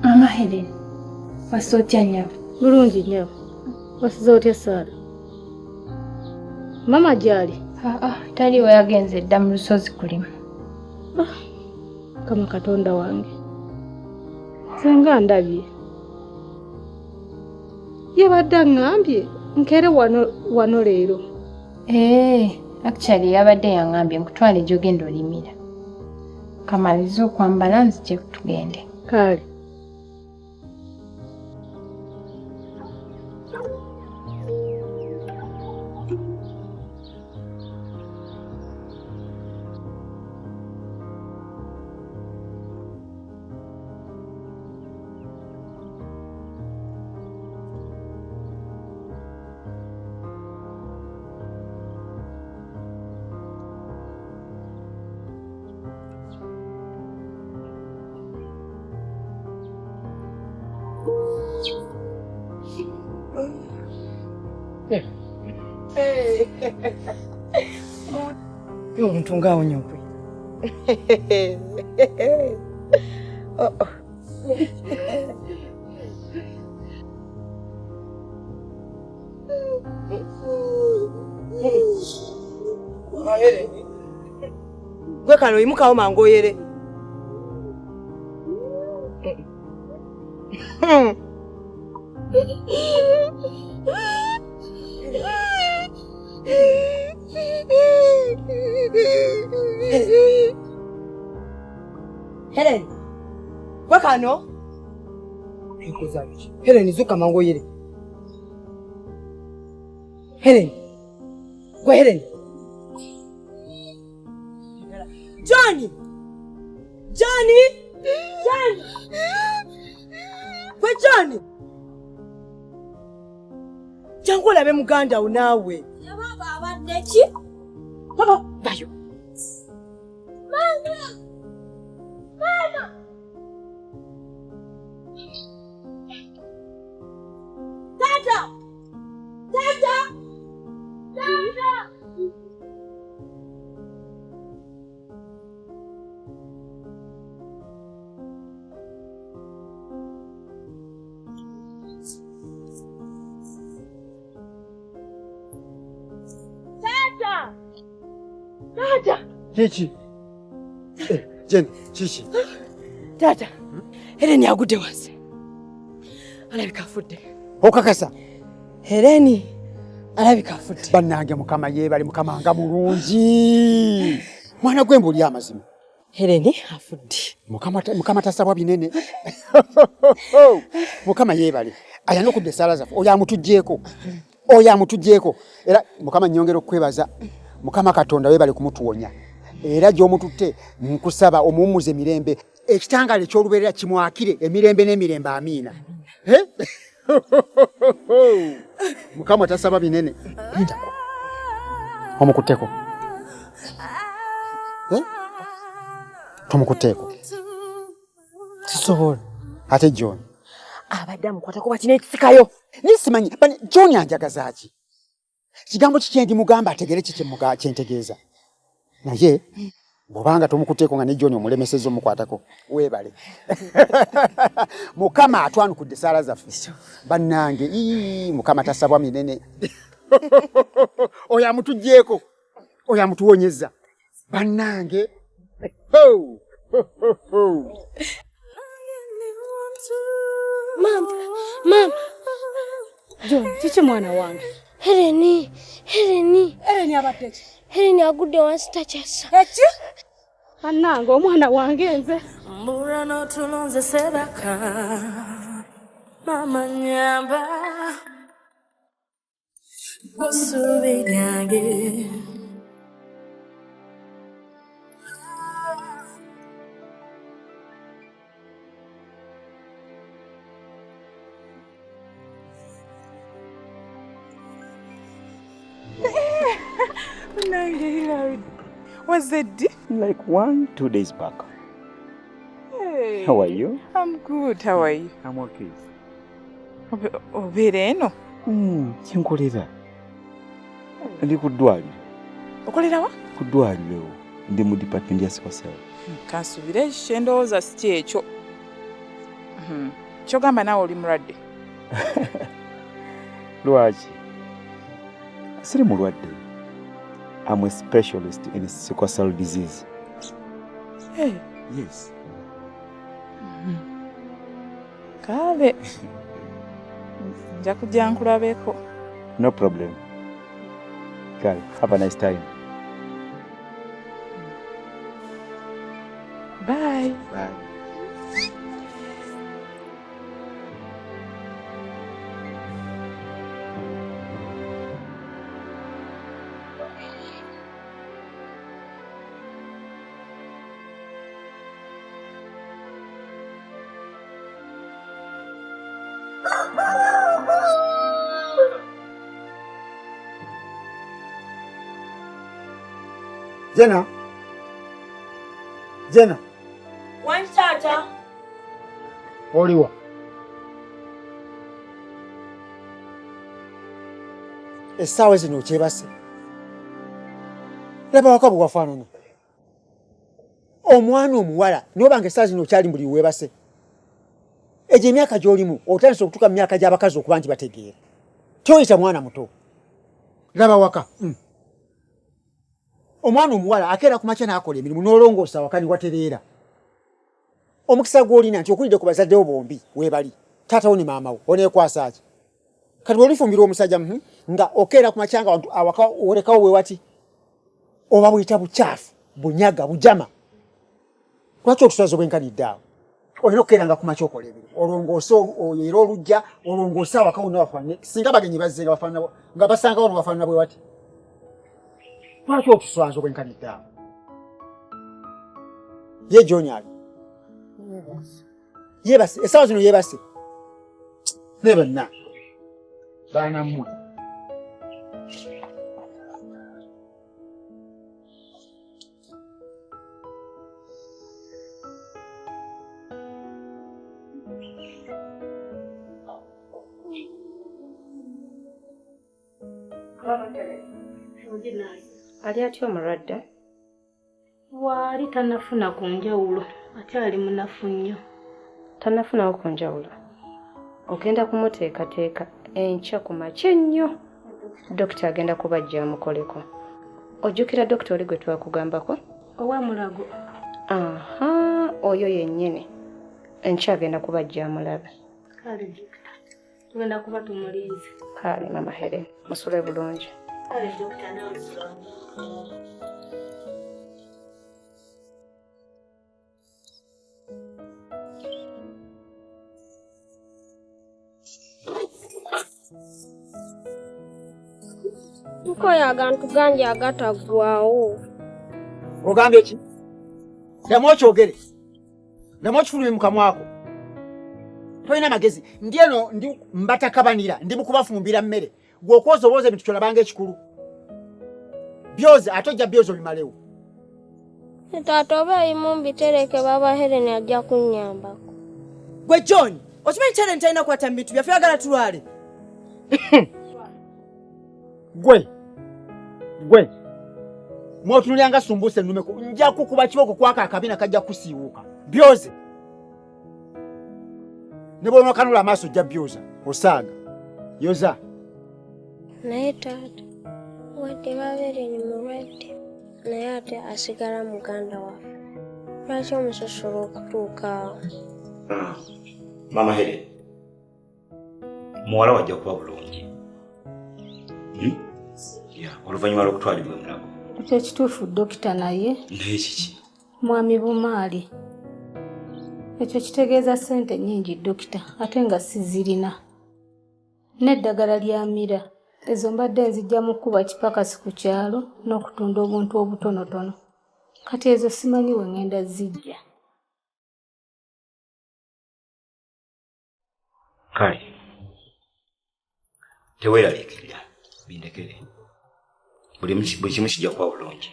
Mama Helen, wasotya nnyabo. Bulungi nnyabo. Wasiza otya Saala? Mama gyali? Taliwo yagenze dda mu lusozi kulima. Mukama Katonda wange. Senga ndabye. Yabadde aŋŋambye nkere wano leero. Actually yabadde yaŋŋambye nkutwale gy'ogenda olimira. Kamaliza okwambala nzije tugende. Kale. Yo muntu ngawo nyokwe. Gwe kano imukawo mangu oyere. Helen, gwe kano? Helen, zuka mangu oyere. Helen, gwe Helen. Johnny! Johnny! Johnny! Gwe Johnny! Jangu olabe muganda wo naawe. Baba abadde ki? Baba, bayo. Mama! Mama! Tata! Tata! Tata! Tata! Kiki? Jen, kiki? Tata, Helen yagudde wansi. Alabika afudde. Okakasa? Helen alabika afudde. Bannange Mukama yeebale, Mukama nga mulungi. Mwana gw'embu oli amazima. Helen afudde. Mukama tasabwa binene. Mukama yeebale. Ayana okudde essaala zaffe. Oyo amutuggyeko. Oyo amutuggyeko. Era Mukama nnyongera okwebaza. Mukama Katonda weebale kumutuwonya. Era gy'omututte nkusaba omuwummuze emirembe. Ekitangale eky'olubeerera kimwakire emirembe n'emirembe, amiina. Mukama tasaba binene. Omukutteko. Tumukutteko. Sisobola. Ate John. Abadde amukwatako bati n'ekisikayo. Nisimanyi, John anjagaza ki? Kigambo ki kye ndimugamba ategere ki kye ntegeeza? Naye bw'obanga tomukutteko nga ne John omulemesezza omukwatako, weebale. Mukama atwanukudde essaala zaffe. Bannange, Mukama tasabwa minene. Oyo amutuggyeko. Oyo amutuwonyezza. Bannange. Mama. John, kiki mwana wange? Helen abadde ki? Helen agudde wansi takyassa. Eki? Annange omwana wange nze. Mbura n'otulunze Sebaka. Mama nyamba. Busubi lyange. Was it like 1-2 days back? Hey. How are you? I'm good. How are you? I'm okay. Obeera eno? Kinkolera. Ndi ku ddwaliro. Okolera wa? Ku ddwaliro. Ndi mu department ya sickle. Kansubire kye ndowooza si kyekyo. Kyogamba naawe oli mulwadde. Lwaki? Siri mulwadde. I'm a specialist in sickle cell disease. Hey. Yes. Kale. Nja kujja nkulabeko. No problem. Girl, have a nice time. Bye. Bye. Jenna. One tata. Oliwa. essaawa zino kyebase laba waka bwe wafaanana omwana omuwala nobanga essaawa zino kyali mbuli weebase egyo emyaka gy'olimu otandise okutuuka mu myaka gy'abakazi okuba nti bategeera kyoyita mwana muto laba waka omwana omuwala akeera ku makya n'akola emirimu n'olongoosa waka ne watereera omukisa gw'olina nti okulidde ku bazaddewo bombi weebali taatawo ne maamawo oneekwasa ki kati bw'olifumbira omusajja nga okeera ku makya nga awaka olekawo weewati oba buyita bukyafu bunyaga bujama lwaki otuswaza obwenkanidde awo olina okukeeranga ku makya okola ebirimu olongoose era olujja olongoose awaka wonna wafaanane singa bagenyi bazze nga basangawo ne wafaanana bwe wati lwaki otuswaza obwenkanidde awo ye John ali yebase essaawa zino yebase ne bonna baana mmwe ali atya omulwadde? Waali tannafuna ku njawulo ate ali munafu nnyo. Tannafunawo ku njawulo? Ogenda kumuteekateeka enkya ku makya ennyo dokita agenda kubajja amukoleko. Ojjukira dokita oli gwe twakugambako? Ow'emulago. Aha, oyo yennyini enkya agenda kubajja amulabe. Kale dokita tugenda kuba tumuliize. Kale mama Helen musule bulungi. Kale dokita nawe Nkoya agantu gangi agataggwawo. Ogambye ki? Ddamu okyogere. Ddamu okifulumye mu kamwako. Tolina magezi. Ndi eno ndi mbatakabanira ndi mukubafumbira mmere. Gw'okwoza obooza ebintu kyolabanga ekikulu. Byoze ate ojja byoze obimalewo. Taata oba ebimu mbitereke baba Helen ajja kunnyambako. Gwe John, okimanyi Helen talina kwata mu bintu byaffe ayagala tulwale. Gwe mwotunulyanga sumbuuse nnumeko nja kukuba kiboko kwaka akabina kajja kusiiwuuka byoze ne bw'onookanula amaaso ojja byoza osaaga yoza. Naye taata wadde babeereni mulwadde naye ate asigala muganda waffe lwaki omusosola okutuukaawo? Mama Helen muwala wajja kuba bulungi oluvannyuma lw'okutwalibwa emulago. Ekyo kituufu dokita naye naye kiki? Mwami Bumaali ekyo kitegeeza ssente nnyingi dokita ate nga sizirina n'eddagala lya mira ezo mbadde nzijja mu kkuba kipakasi ku kyalo n'okutunda obuntu obutonotono kati ezo simanyi we ngenda zijja. Kale teweeraliikirira bindekere buli kimu kijja kuba bulungi.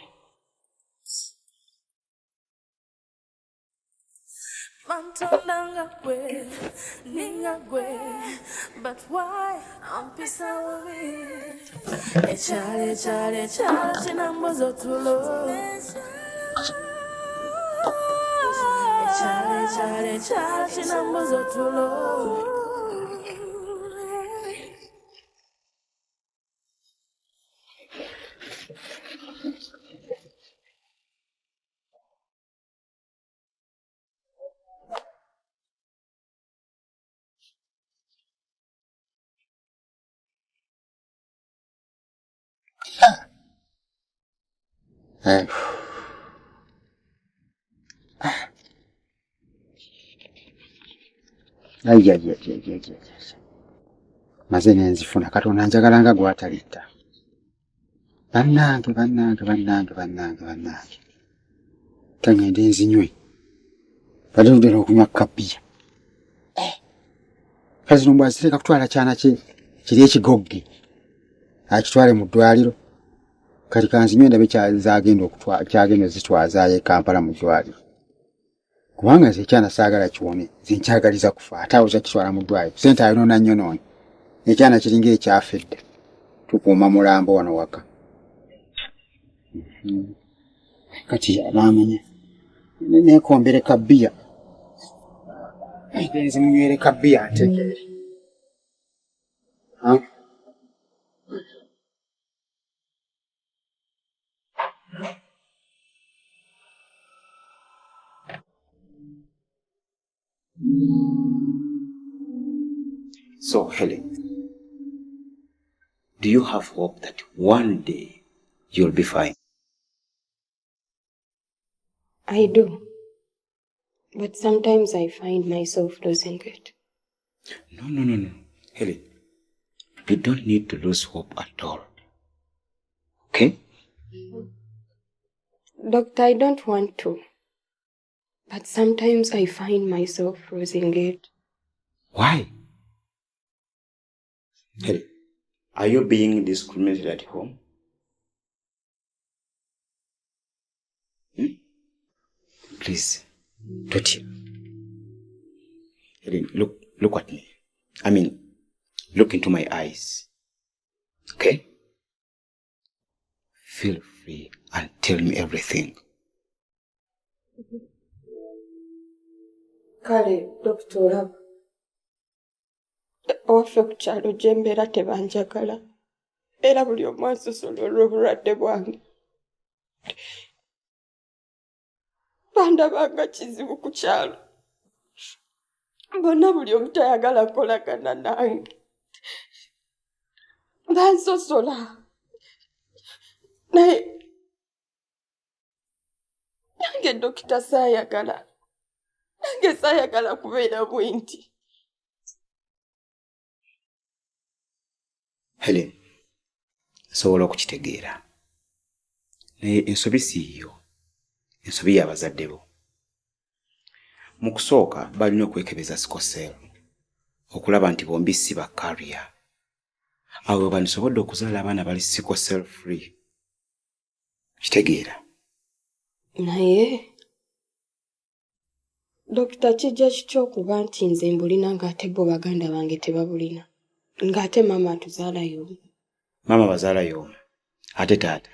Mantondanga gwe, ninga gwe, but why ampisa wabi? Echale chinambozo tulo. Echale chinambozo tulo. Maze nenzifuna Katonda njagalanga gwatalitta. Bannange. Kangende nzinywe. Badde okunywa kapiya. Kazi nomba zireka kutwala kyana kye kiri ekigogge. Akitwale mu ddwaliro. Kati kanzinywe ndabe kyagenda zitwazayo Kampala mu ddwaliro. Kubanga nze ekyana saagala kiwone zinkyagaliza kufa ate awo zakitwala mu ddwaliro ssente ayonona nnyo noonya ekyana kiringa ekyafedde tukuuma mulambo wano waka. Kati yalamanya nekombere kabbiya ngenzi munywere kabbiya ate. So, Helen, do you have hope that one day you'll be fine? I do. But sometimes I find myself losing it. No. Helen, you don't need to lose hope at all. Okay? Doctor, I don't want to. But sometimes I find myself losing it. Why? Helen, are you being discriminated at home? Please, don't you? Helen, look at me. I mean, look into my eyes. Okay? Feel free and tell me everything. Kale, Doctor, waffe ku kyalo gye mbeera tebanjagala. Era buli omu ansosola olw'obulwadde bwange. Bandabanga kizibu ku kyalo. Bonna buli omu tayagala kolagana nange. Bansosola. Naye nange dokita saayagala. Nange saayagala kubeera bwinti. Helen, nsobola okukitegeera. Naye ensobi siiyo. Ensobi y'abazadde bo. Mu kusooka balina okwekebeza sikosel okulaba nti bombi si ba carrier. Awo banisobodde okuzaala abaana bali sikosel free. Kitegeera. Naye Dokita kijja kityo okuba nti nze mbulina ng'ate bo baganda bange tebabulina. Ng'ate mama atuzaala y'omu. Mama bazaala y'omu. Ate taata.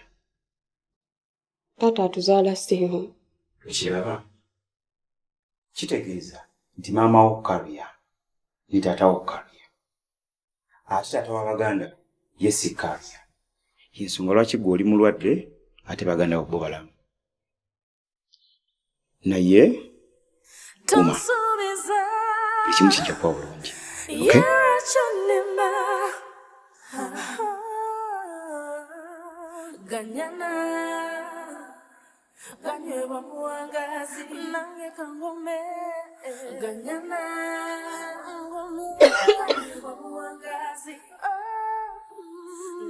Taata atuzaala sseemu. Kiraba. Kitegeeza nti maama wo carrier ni taata wo carrier. Ate taata wa baganda ye si carrier. Y'ensonga lwaki gwe oli mulwadde ate baganda bo balamu. Naye Kuma, ekimu kijja kuba bulungi. Okay? Ganyana Ganyeba muwangazi nange kangome Ganyana Ganyeba muwangazi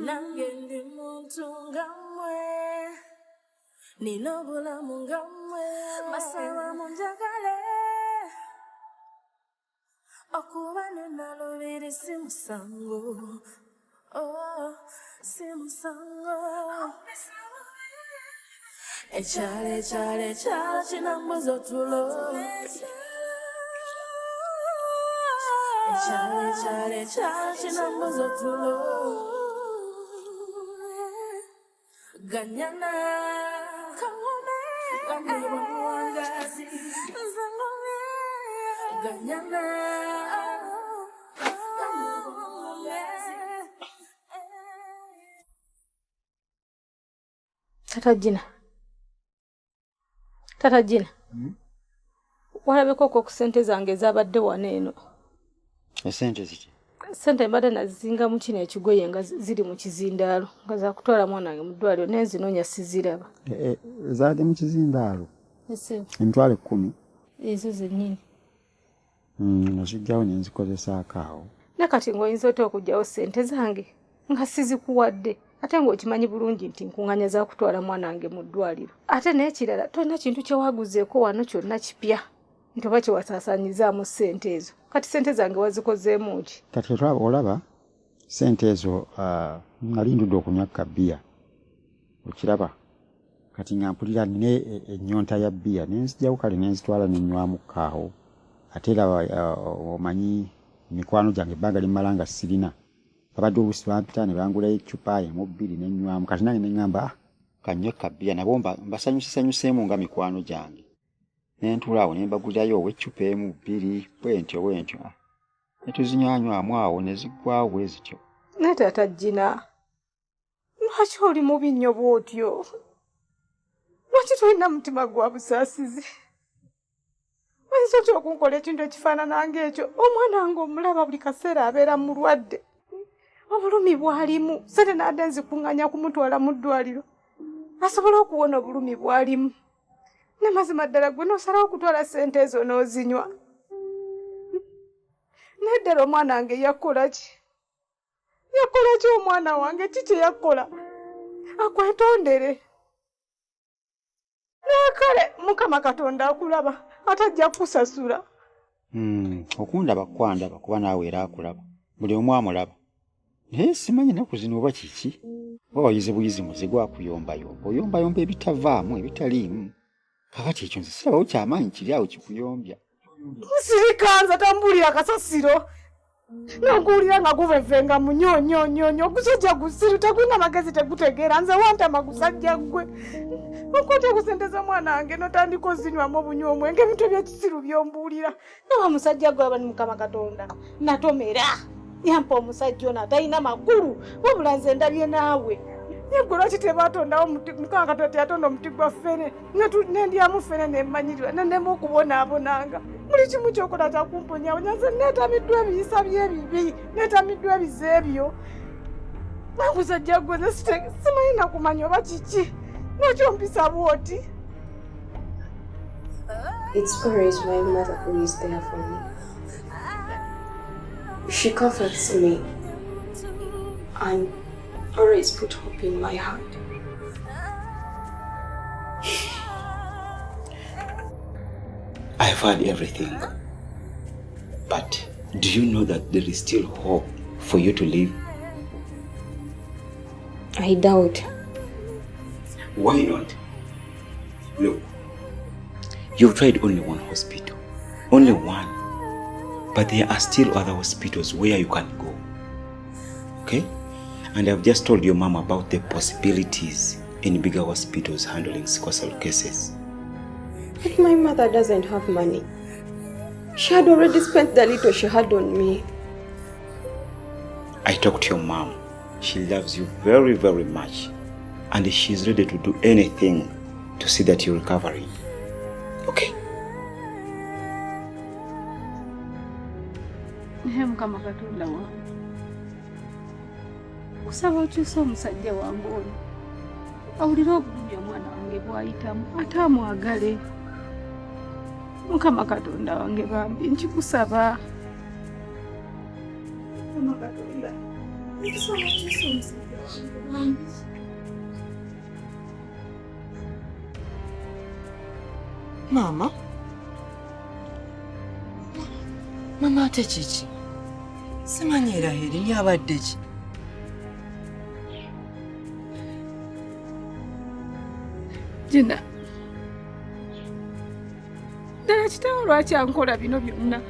nange ndi muntu ngamwe nino bulamu ngamwe masawa munjagale okuba nenalubiri si musango si musango Echale chinambuzo tulo Echale chinambuzo tulo Ganyana Kangome Ganyana muwangazi Zangome Ganyana Tata Gina. Walabeko ku ssente zange zabadde wano eno. Esente ziki? Ssente mbadde nazinga mu kino ekigoye nga ziri mu kizindaalo nga za kutwala mwana wange mu ddwaliro n'enzinoonya siziraba. Zaadde mu kizindaalo? Ese. Emitwalo 10. Ezo zennyini. Nazijjawo ne nzikozesaako awo. Nakati ng'oyinza otya okuggyawo ssente zange nga sizikuwadde. Ate ng'okimanyi bulungi nti nkuŋŋaanya za kutwala mwana wange mu ddwaliro. Ate n'ekirala tolina kintu kye waguzeeko wano kyonna kipya nti oba kye wasaasaanyizaamu ssente ezo. Kati ssente zange wazikozeemu ki? Kati olaba ssente ezo nali ndudde okunywa kabbiya. Okiraba? Kati nga mpulira nina ennyonta ya bbiya ne nzigyawo kale ne nzitwala ne nnywamu kaawo. Ate era omanyi mikwano gyange ebbanga limala nga sirina. babadde oluusi bampita ne bangulayo eccupa emu bbiri ne nnywamu kati nange ne ŋŋamba kanywe kabbiya nabo mbasanyusisanyuseemu nga mikwano gyange ne ntuula awo ne mbagulirayo ow'eccupa emu bbiri bwentyo ne tuzinywaanywamu awo ne ziggwawo bwe zityo. Ne taata Gina, lwaki oli mubi nnyo bw'otyo? Lwaki tolina mutima gwa busaasizi? Oyinza otya okunkola ekintu ekifaanana ng'ekyo? Omwana wange omulaba buli kaseera abeera mulwadde. Obulumi bw'alimu, sente nadde nzikuŋŋanya kumutwala mu ddwaliro asobole okuwona obulumi bw'alimu. Ne mazima ddala gwe n'osalawo okutwala ssente ezo n'ozinywa. Naye ddala omwana wange yakola ki? Yakola ki omwana wange? Ki kye yakola? Akwetondere. Naye kale Mukama Katonda akulaba atajja kusasula. Okundaba kwandaba kuba naawe era akulaba. Buli omu amulaba. Naye simanyi ennaku zino oba kiki? Oba wayize buyizi muzigo akuyombayomba. Oyombayomba ebitavaamu ebitaliimu. Kakati ekyo nze sirabawo kyamaanyi kiri awo kikuyombya. Nsirikanza tambulira kasasiro. Nakuwulira nga guvevenga munyonyonyonyo ogusajja gusiru tegulina magezi tegutegeera nze wantama gusajja gwe. Okote kusenteza mwana wange notandika ozinywamu obunywa omwenge ebintu ebyekisiru byombuulira. Nawa musajja gwe aba ni Mukama Katonda. Natomera. Yampa omusajja ono atalina makulu wabula nze ndabye naawe. Yegwe lwaki tebatondawo Mukama Katonda yatonda omuti gwa ffene nendyamu ffene nemmanyirira nendema okubonaabonanga. Buli kimu kyokola kyakumponyawo nyanze neetamiddwa ebiyisa byebibi neetamiddwa ebize ebyo. Namusajja gwe nze simanyi nakumanya oba kiki. Lwaki ompisa bw'oti? It's always my mother who is there for me. She comforts me and always put hope in my heart. I've heard everything. But do you know that there is still hope for you to live? I doubt. Why not? Look, you've tried only one hospital. Only one. But there are still other hospitals where you can go. Okay? And I've just told your mom about the possibilities in bigger hospitals handling sickle cell cases. But my mother doesn't have money. She had already spent the little she had on me. I talked to your mom. She loves you very, very much. And she's ready to do anything to see that you're recovering. Okay? Mukama Katonda wange. Kusaba okyusa omusajja wange oyo. Awulira obulumi omwana wange bw'ayitamu ate amwagale. Mukama Katonda wange bambi nkikusaba. Mukama Katonda. Kusaba okyusa omusajja wange. Mama? Mama ate kiki? Simanyi era heri ni abadde ki? Gina. Ddala kitaawo lwaki ankola bino byonna?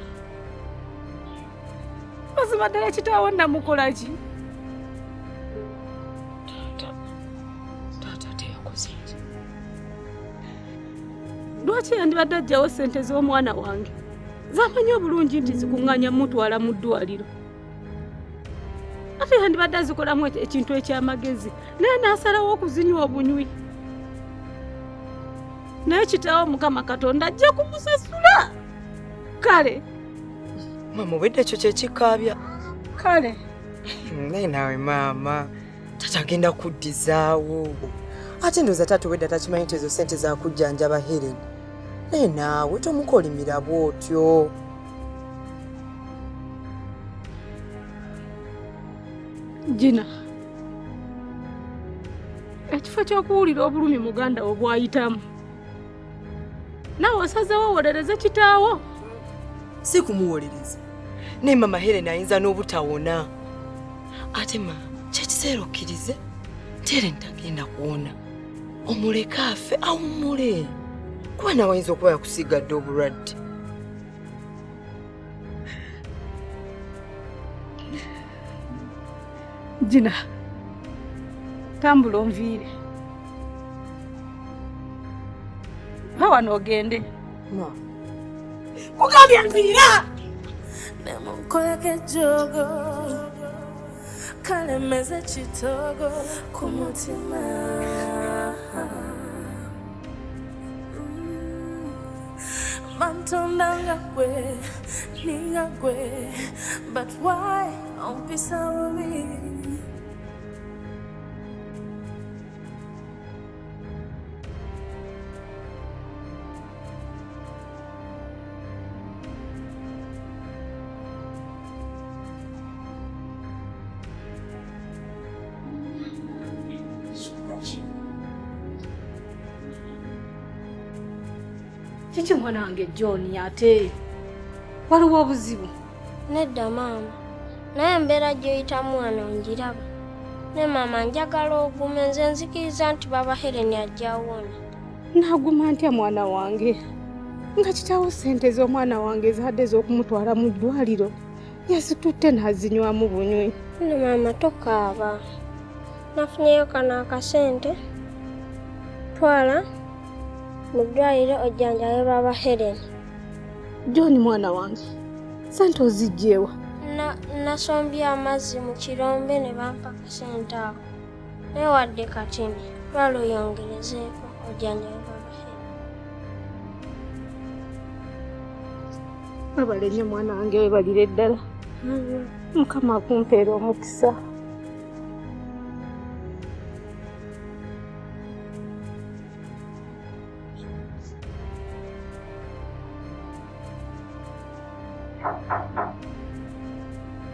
Mazima ddala kitaawo namukola ki? Taata teyakoze ki? Lwaki yandibadde aggyawo ssente z'omwana wange? Zamanyi obulungi nti zikuŋŋanya mutwala mu ddwaliro. Ate yandibadde azikolamu ekintu eky'amagezi naye n'asalawo okuzinywa obunywi. Naye kitaawo Mukama Katonda ajja kumusasula. Kale. Mama obwedde ekyo kyekikaabya. Kale. Naye naawe maama, taata agenda kuddizaawo. Ate ndowooza taata obwedda takimanyi nti ezo ssente zakujjanjaba Helen. Naye naawe tomukolimira bw'otyo. Gina. Ekifo ky'okuwulira obulumi muganda wo bw'ayitamu. Naawe osazeewo owolereze kitaawo. Si kumuwolereza. Naye mama Helen ayinza n'obutawona. Ate ma, kyekiseera okkirize. Helen tagenda kuwona. Omuleke afe awummule. Kuba nawe ayinza okuba yakusiigadde obulwadde. Gina, tambula onviire. Va wano ogende. Ma. Kugambye nviira! Nemunkoleke jogo kalemeze kitogo ku mutima. Mantondanga gwe ninga gwe, but why ompisa bubi? Kiki mwana wange John ate waliwo obuzibu? Nedda maama, naye embeera gy'oyita mwana onjiraba. Ne maama njagala ogume, nze nzikiriza nti baba Helen ajja wona. Naaguma ntya mwana wange? Nga kitaawo ssente z'omwana wange zadde z'okumutwala mu ddwaliro. Yazitutte n'azinywamu bunywi. Ne maama tokaaba. Nafunyeyo kano akasente. Twala mu ddwaliro ojjanjabe baba Helen. John mwana wange, sente ozigyewa? Nasombye amazzi mu kirombe ne bampa akasente ako. Naye wadde katini, twala oyongerezeeko ojjanjabe baba Helen. Webale nnyo mwana wange, webalire ddala. Mukama akumpeera omukisa.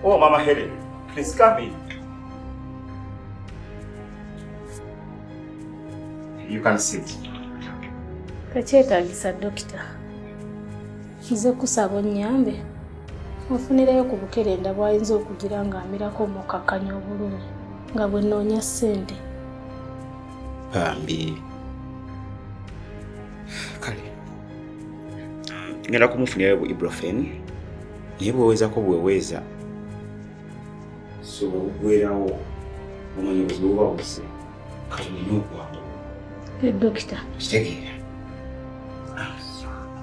Oh, Mama Helen, please come in. You can sit. Kakyetaagisa dokita. Nze kusaba onnyambe onfunireyo ku bukerenda bw'ayinza okugira ng'amirako omukkakkanya obulungi nga bwe nnoonya ssente. Bambi. Kale. Ngenda kumufunirayo bu ibuprofen. Naye bw'oweezako bw'eweeza. So bw'ogwerawo omanyi obuzibu buba buse. Kale nina okwamba. Dokita. Kitegeera.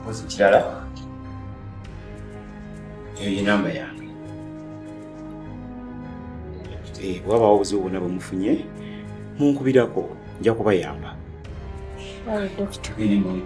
Mpozi kirala. Eyo ye namba yange. Bw'abaawo obuzibu bwonna bwe mufunye, munkubirako, nja kubayamba. Aye dokita. Tugende mu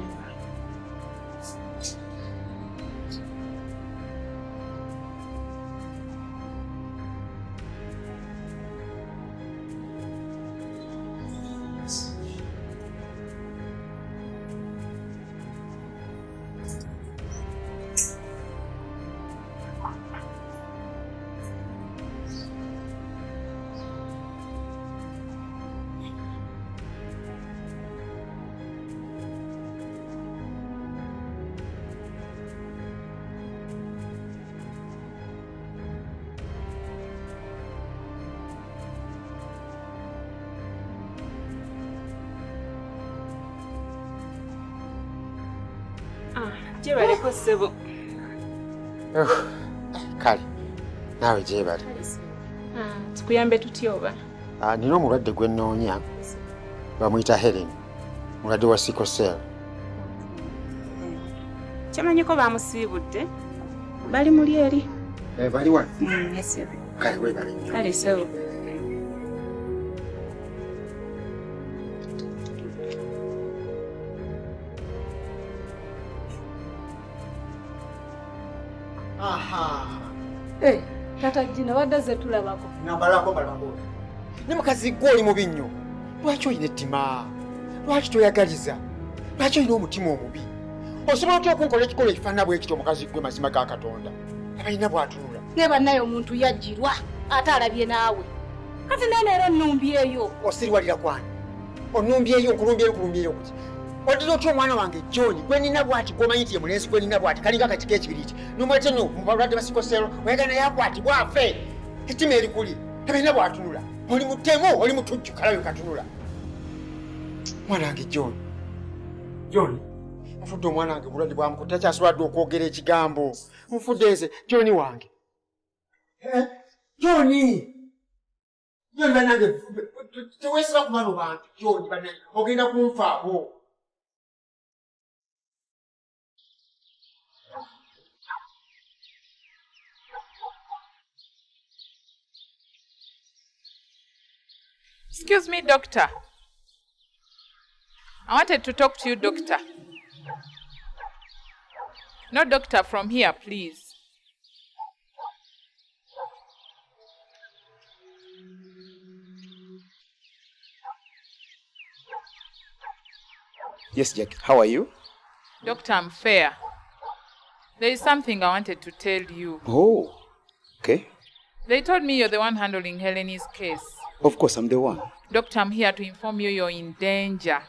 Gyebaleko ssebo. Kale, naawe gyebale. Tukuyambe tutya oba? Nina omulwadde gwe nnoonya, bamuyita Helen, mulwadde wa sickle cell. Kyamanyiko bamusiibudde. Bali muli eri. Bali wano? Yes. Kale weebale nnyo. Kale ssebo. Tata Gina, wadda ze tulabako? Nambalako. Ne mukazi gwe oli mubi nnyo. Lwaki oyina ettima? Lwaki toyagaliza? Lwaki oyina omutima omubi? Osobola otya okunkola ekikolwa ekifaanana bwekityo omukazi gwe mazima ga Katonda? Abalina bw'atunula. Ne bannaye omuntu yajjirwa ate alabye naawe. Kati neneero nnumbyeyo. Osiriwalira kwani? Onnumbyeyo, nkulumbyeyo kuti. Odira otya omwana wange John gwe nina bw'ati gw'omanyi nti ye mulenzi gwe nina bw'ati kalinga akatiko ekibiri ki. N'omwete no mu balwadde ba sickle cell oyagala naye akwatibwa afe. Ettima eri kuli. Abalina bw'atunula. Oli mutemu, oli mutujju kalayo katunula. Mwana wange John. Mufudde omwana wange bulwadde bwamukutte takyasobodde okwogera ekigambo. Mufudde eze John wange. John! Yo banange tewesera kumano bantu kyoni banange ogenda kunfaako. Excuse me, doctor. I wanted to talk to you, doctor. No doctor from here, please. Yes, Jack. How are you? Doctor, I'm fair. There is something I wanted to tell you. Oh, okay. They told me you're the one handling Helene's case. Of course, I'm the one. Doctor, I'm here to inform you you're in danger.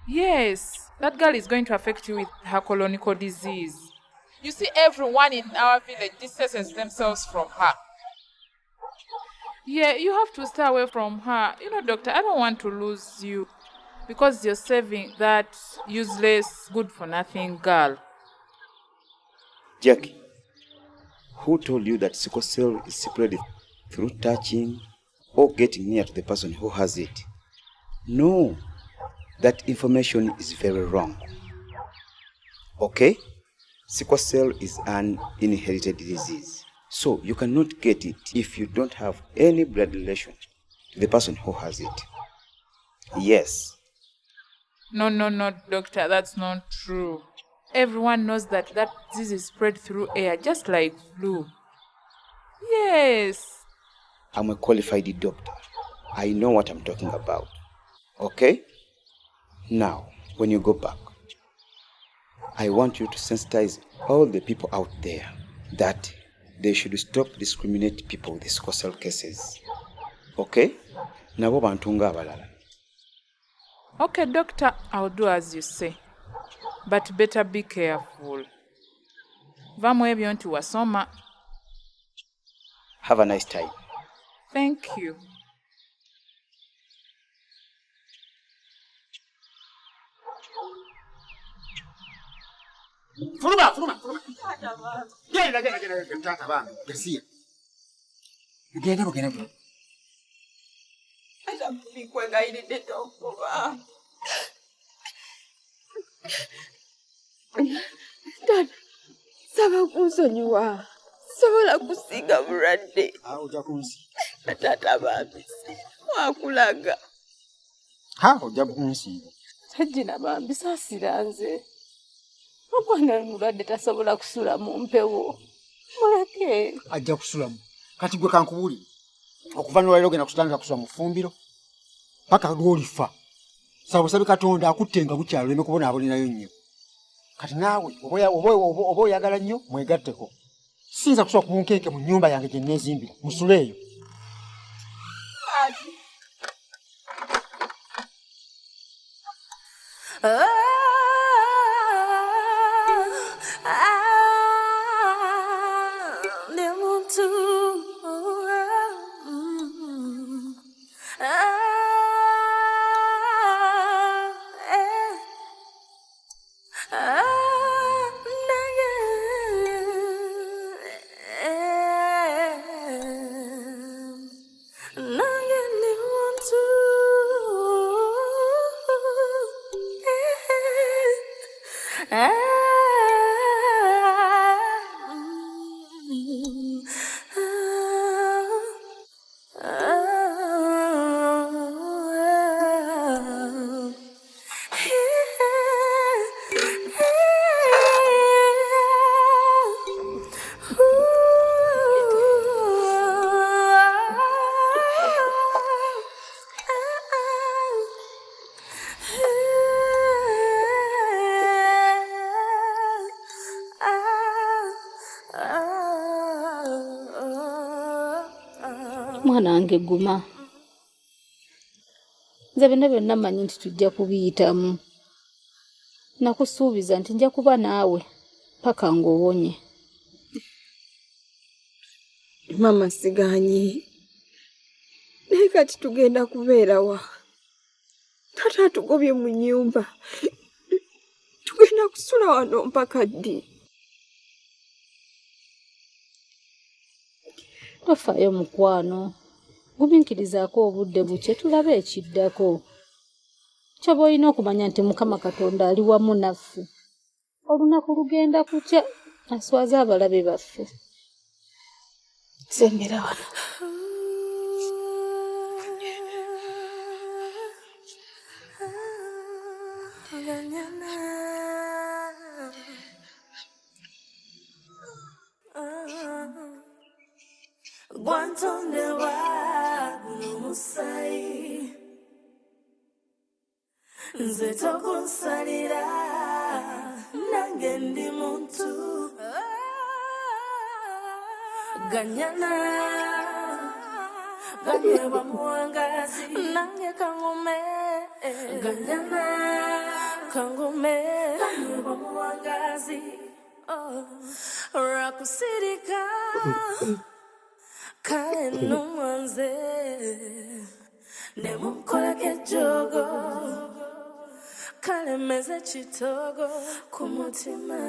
Yes, that girl is going to affect you with her colonical disease. You see, everyone in our village distances themselves from her. Yeah, you have to stay away from her. You know, doctor, I don't want to lose you because you're saving that useless, good-for-nothing girl. Jackie, who told you that sickle cell is spread through touching or getting near to the person who has it? No, that information is very wrong. Okay? Sickle cell is an inherited disease, so you cannot get it if you don't have any blood relation to the person who has it. Yes. No, doctor, that's not true. Everyone knows that disease is spread through air, just like flu. Yes. I'm a qualified doctor. I know what I'm talking about. Okay? Now, when you go back, I want you to sensitize all the people out there that they should stop discriminating people with sickle cell cases. Okay? Nabo bantunga abalala. Okay, doctor, I'll do as you say. But better be careful. Vamwe byonti wasoma. Have a nice time. Thank you. Fuluma. Genda tata bange. Gesiya. Genda. Ata mikwenga ili ndetokuba. Dada, saba kunsonyiwa. Sobola kusinga mulwadde. Ojja kunsi. Tata bambi. Wakulaga. Ojja kunsinga. Tajina bambi saasira nze. Omwana mulwadde tasobola kusula mu mpewo. Muleke. Ajja kusulamu. Kati gwe kankubuli. Okuva n'olwaleero ogenda kutandika kusula mu ffumbiro. Paka lw'olifa. Sabusabe Katonda akuttenga bukyalo oleme kubonaabonerayo nnyo. Kati naawe oba oyagala nnyo mwegatteko. Siyinza kusula ku bunkenke mu nnyumba yange gye nneezimbira. Musuleeyo. Mwana wange guma. Nze byonna mmanyi nti tujja kubiyitamu. Nakusuubiza nti nja kuba naawe paka ng'owonye. Mama sigaanyi. Naye kati tugenda kubeera wa? Taata atugobye mu nnyumba. Tugenda kusula wano mpaka ddi? Tofaayo mukwano. Guminkirizaako obudde bukye tulabe ekiddako. Ky'oba olina okumanya nti Mukama Katonda ali wamu naffe. Olunaku lugenda kukya aswaze abalabe baffe. Sembera wano. Gwantondewa n'omusaayi nze tokunsalira nange ndi muntu ganyana ganyeba muwangazi nange kangume ganyana kangume ganyeba muwangazi rakusirika kale numwanze nemukolake jogo kale meze kitogo ku mutima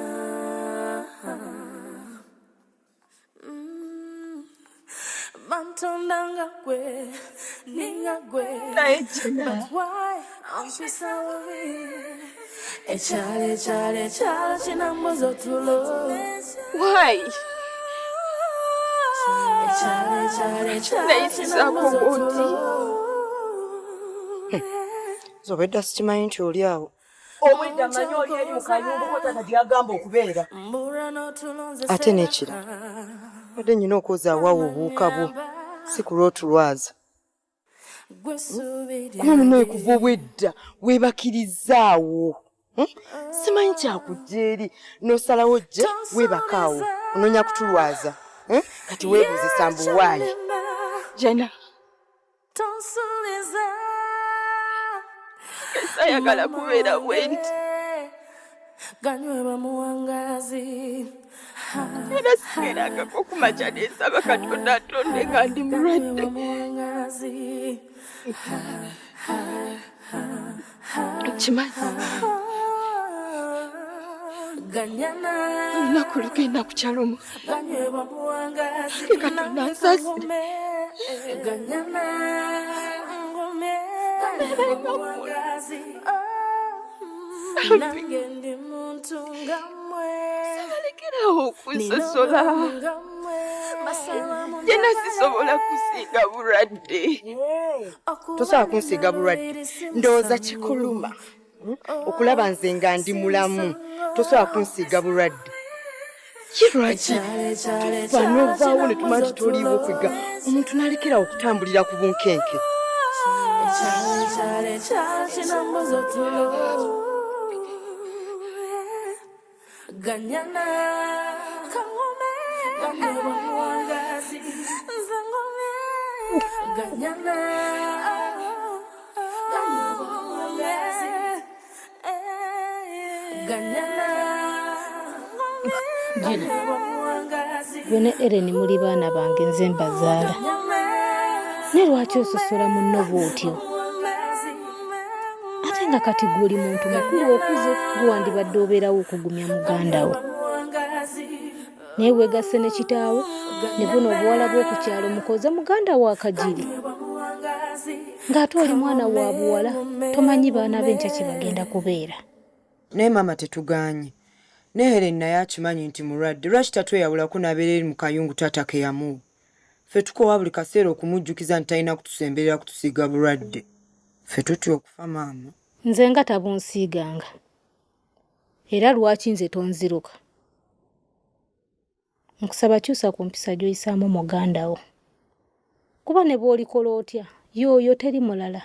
bantondanga gwe ninga gwe but why ampisa wabi echale chinambozo tulo Why? Zobedda sikimanyi nti oli awo. Obwedda manyi oli eri mu kayumba ko tata gyagamba okubeera. Ate n'ekira. Wadde nnyina okwoza awaawo obuwuka bwo. Si ku lw'otulwaza. Kuba naye kuva obwedda weebakirizzaawo. Simanyi kyakujja eri n'osalawo gye weebakaawo. Onoonya kutulwaza. Kati weebuuzisa mbu waayi. Jana. Sayagala kubeera bwenti. Ganyweba muwangazi. Era sigerangako kumakya neesaba Katonda atonde nga ndi mulwadde. Kimanyi. Olunaku lugenda kukyala omu. Katonda ansaasire. Sabalekerawo okunsosola. Jena sisobola kusiiga bulwadde. Tosobola kunsiiga bulwadde. Ndowooza kikuluma. Okulaba nze nga ndi mulamu. Tosobola kunsiiga bulwadde. Kirwaki? Bano ovaawo ne tumanya nti toliiwo okwega. Omuntu n'alekerawo okutambulira ku bunkenke. Ganyana kangume ganyeba muwangazi nzangome ganyana ganyeba muwangazi ganyana ganyeba muwangazi Gwene Ellen muli baana bange nze mbazaala. Ne lwaki ososola munno bw'otyo? Ate nga kati gw'oli muntu mukulu okuze guwandibadde obeerawo okugumya muganda wo. Naye weegasse ne kitaawo ne buno obuwala bw'okukyalo mukoze muganda wo akajiri. Ng'ate oli mwana wa buwala tomanyi baana b'enkya kye bagenda kubeera. Naye maama tetugaanye. Ne Helen naye akimanyi nti mulwadde. Lwaki tatweyawulako n'abeera eri mu kayungu taata ke yamuwa? Ffe tukowa buli kaseera okumujjukiza nti talina kutusemberera kutusiiga bulwadde. Ffe tutya okufa maama. Nze nga tabunsiiganga. Era lwaki nze tonziruka? Nkusaba kyusa ku mpisa gy'oyisaamu muganda wo. Kuba ne bw'olikola otya, y'oyo teri mulala.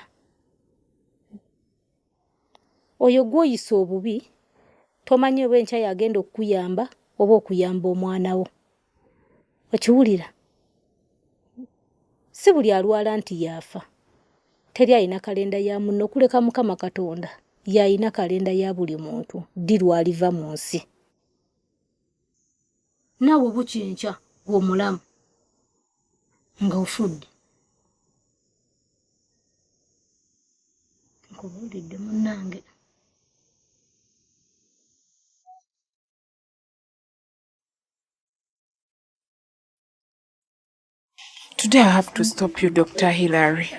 Oyo gw'oyisa obubi, tomanyi oba enkya yagenda okukuyamba oba okuyamba omwana wo. Okiwulira? Si buli alwala nti yaafa. Teri alina kalenda ya munno kuleka Mukama Katonda. Yalina kalenda ya buli muntu. Ddi lwaliva mu nsi. Naawe bukyenkya omulamu nga ofudde. Nkubuulidde munnange. Today I have to stop you, Dr. Hilary.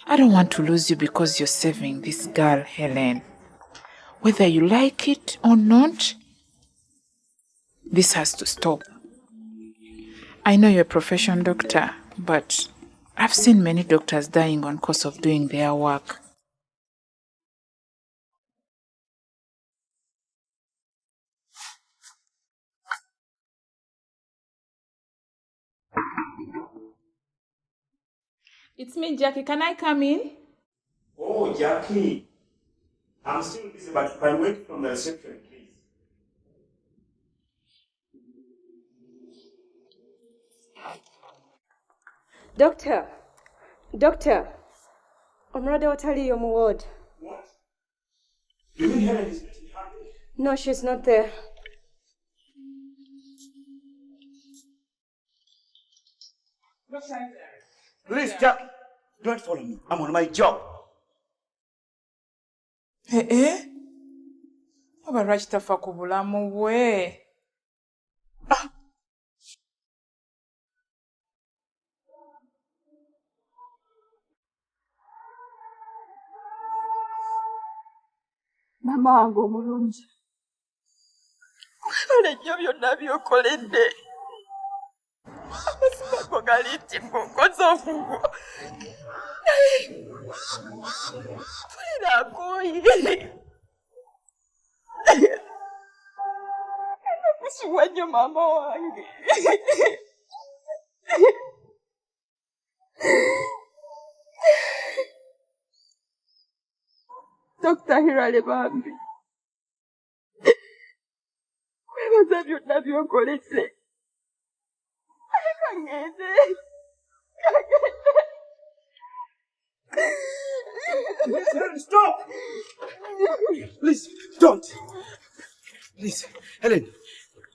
I don't want to lose you because you're saving this girl, Helen. Whether you like it or not, this has to stop. I know you're a professional doctor, but I've seen many doctors dying on course of doing their work. It's me, Jackie. Can I come in? Oh, Jackie. I'm still busy, but you can wait from the reception, please. Doctor, omulwadde wataliyo mu ward. What? You mean Helen is not in her bed? No, she's not there. Please, Jackie, don't follow me. I'm on my job. Abalwaki tafa ku bulamu bwe? Mama wange omulungi. Webale nnyo byonna by'okoledde. Amazima go gali nti ng'okoze okugo. Naye mpulira akooye. Nakusuwa nnyo maama wange. Dr. Hilary Bambi. Webaza byonna by'okoledde. Kangende. Stop! Please, don't. Please, Helen,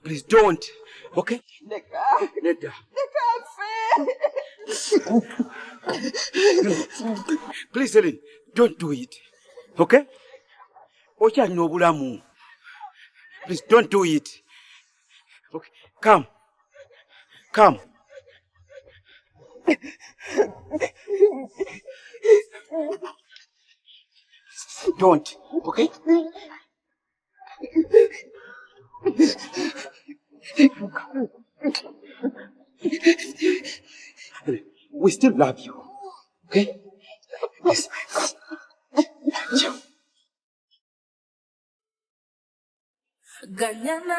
please don't. Okay? Neda. Please, Helen, don't do it. Okay? Okyali n'obulamu. Please, don't do it. Okay, come. Come. Don't, okay? We still love you, okay? Yes. Ganyana,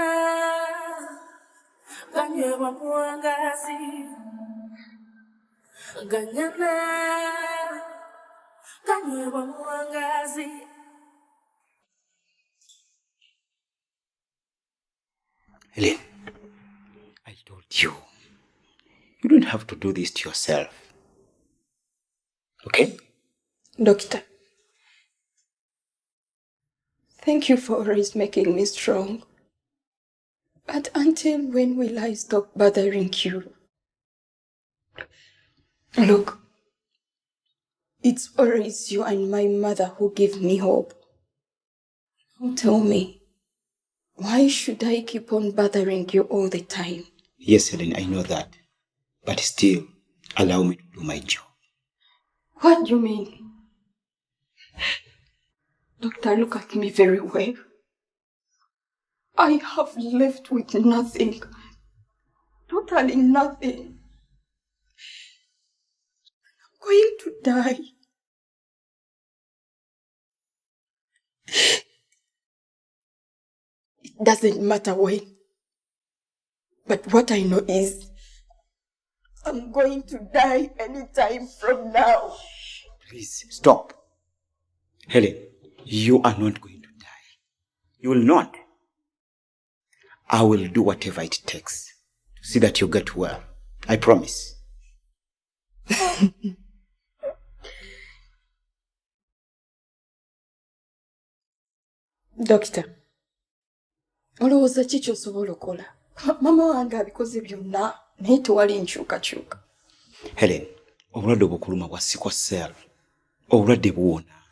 ganywa mwangazi. Ganyana, ganywa mwangazi. Helen, I told you, you don't have to do this to yourself. Okay? Doctor, thank you for always making me strong. But until when will I stop bothering you? Look, it's always you and my mother who give me hope. Now tell me, why should I keep on bothering you all the time? Yes, Helen, I know that. But still, allow me to do my job. What do you mean? Doctor, look at me very well. I have left with nothing. Totally nothing. I'm going to die. It doesn't matter when. But what I know is, I'm going to die anytime from now. Please, stop. Helen, you are not going to die. You will not. I will do whatever it takes to see that you get well. I promise. Doctor, olowooza ki ky'osobola okola? Mama wange abikoze byonna naye tewali nkyukakyuka. Helen, obulwadde obukuluma bwa sickle cell. Obulwadde buwona.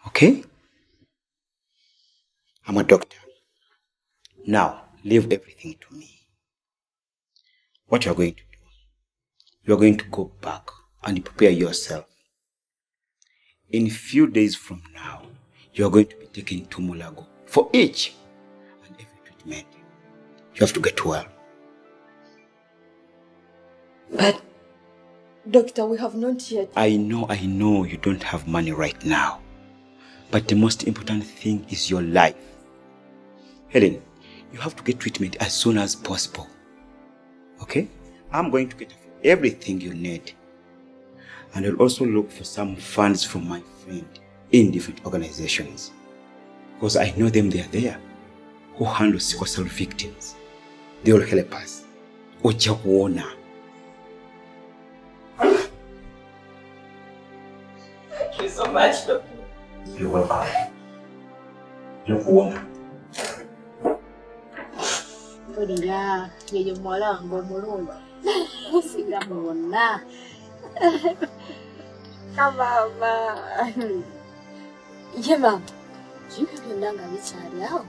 Okay? I'm a doctor. Now, leave everything to me. What you are going to do, you are going to go back and prepare yourself. In a few days from now, you are going to be taken to Mulago for each and every treatment. You have to get well. But, Doctor, we have not yet... I know you don't have money right now. But the most important thing is your life. Helen, you have to get treatment as soon as possible. Okay? I'm going to get everything you need. And I'll also look for some funds from my friend in different organizations. Because I know them, they are there, who handle sickle cell victims. They will help us. Ocha kuona. Thank you so much, Doctor. You're welcome. You're welcome. Olira yeyo mwala ng'omulungu musiga mwonna Mama. Ye mama, byonna nga bikyali awo.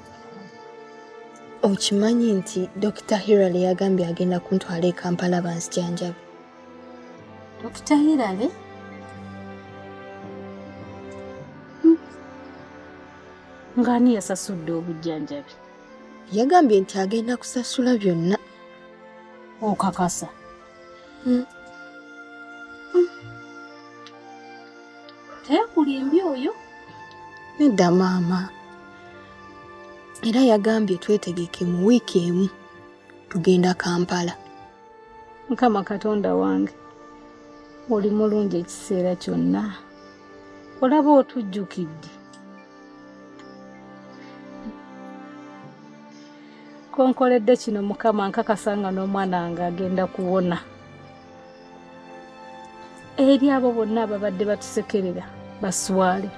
Okimanyi nti Dr. Hirale yagambye agenda kuntwala e Kampala bansijanjabe. Dr. Hirale? Ngani yasasudde obujjanjabi? Yagambye nti agenda kusasula byonna. Okakasa? Teyakulimbye oyo? Nedda maama. Era yagambye twetegeke mu wiiki emu tugenda Kampala. Mukama Katonda wange, oli mulungi ekiseera kyonna. Olaba otujjukidde. Konkoledde kino Mukama nkakasa nga n'omwana wange agenda kuwona. Eri abo bonna ababadde batusekerera baswale.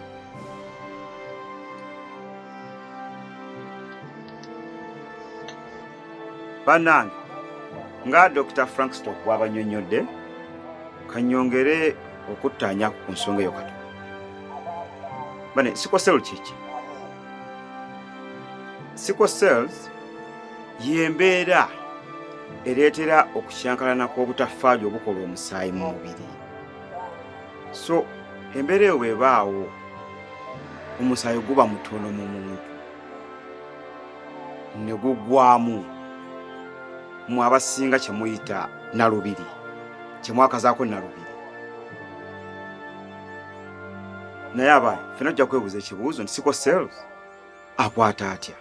Bannange, nga Dr. Frank Stock bw'abanyonnyodde, kanyongere okuttaanya ku nsonga eyo katono. Bane, sickle cell kiki? Sickle cells y'embeera ereetera okukyankalana kw'obutaffaali obukola omusaayi mu mubiri. So, embeera eyo bw'ebaawo, omusaayi guba mutono mu muntu, ne guggwamu mu abasinga kye muyita nalubiri, kye mwakazaako nalubiri. Naye abaye, ffenna tujja kwebuuza ekibuuzo nti sickle cells akwata atya?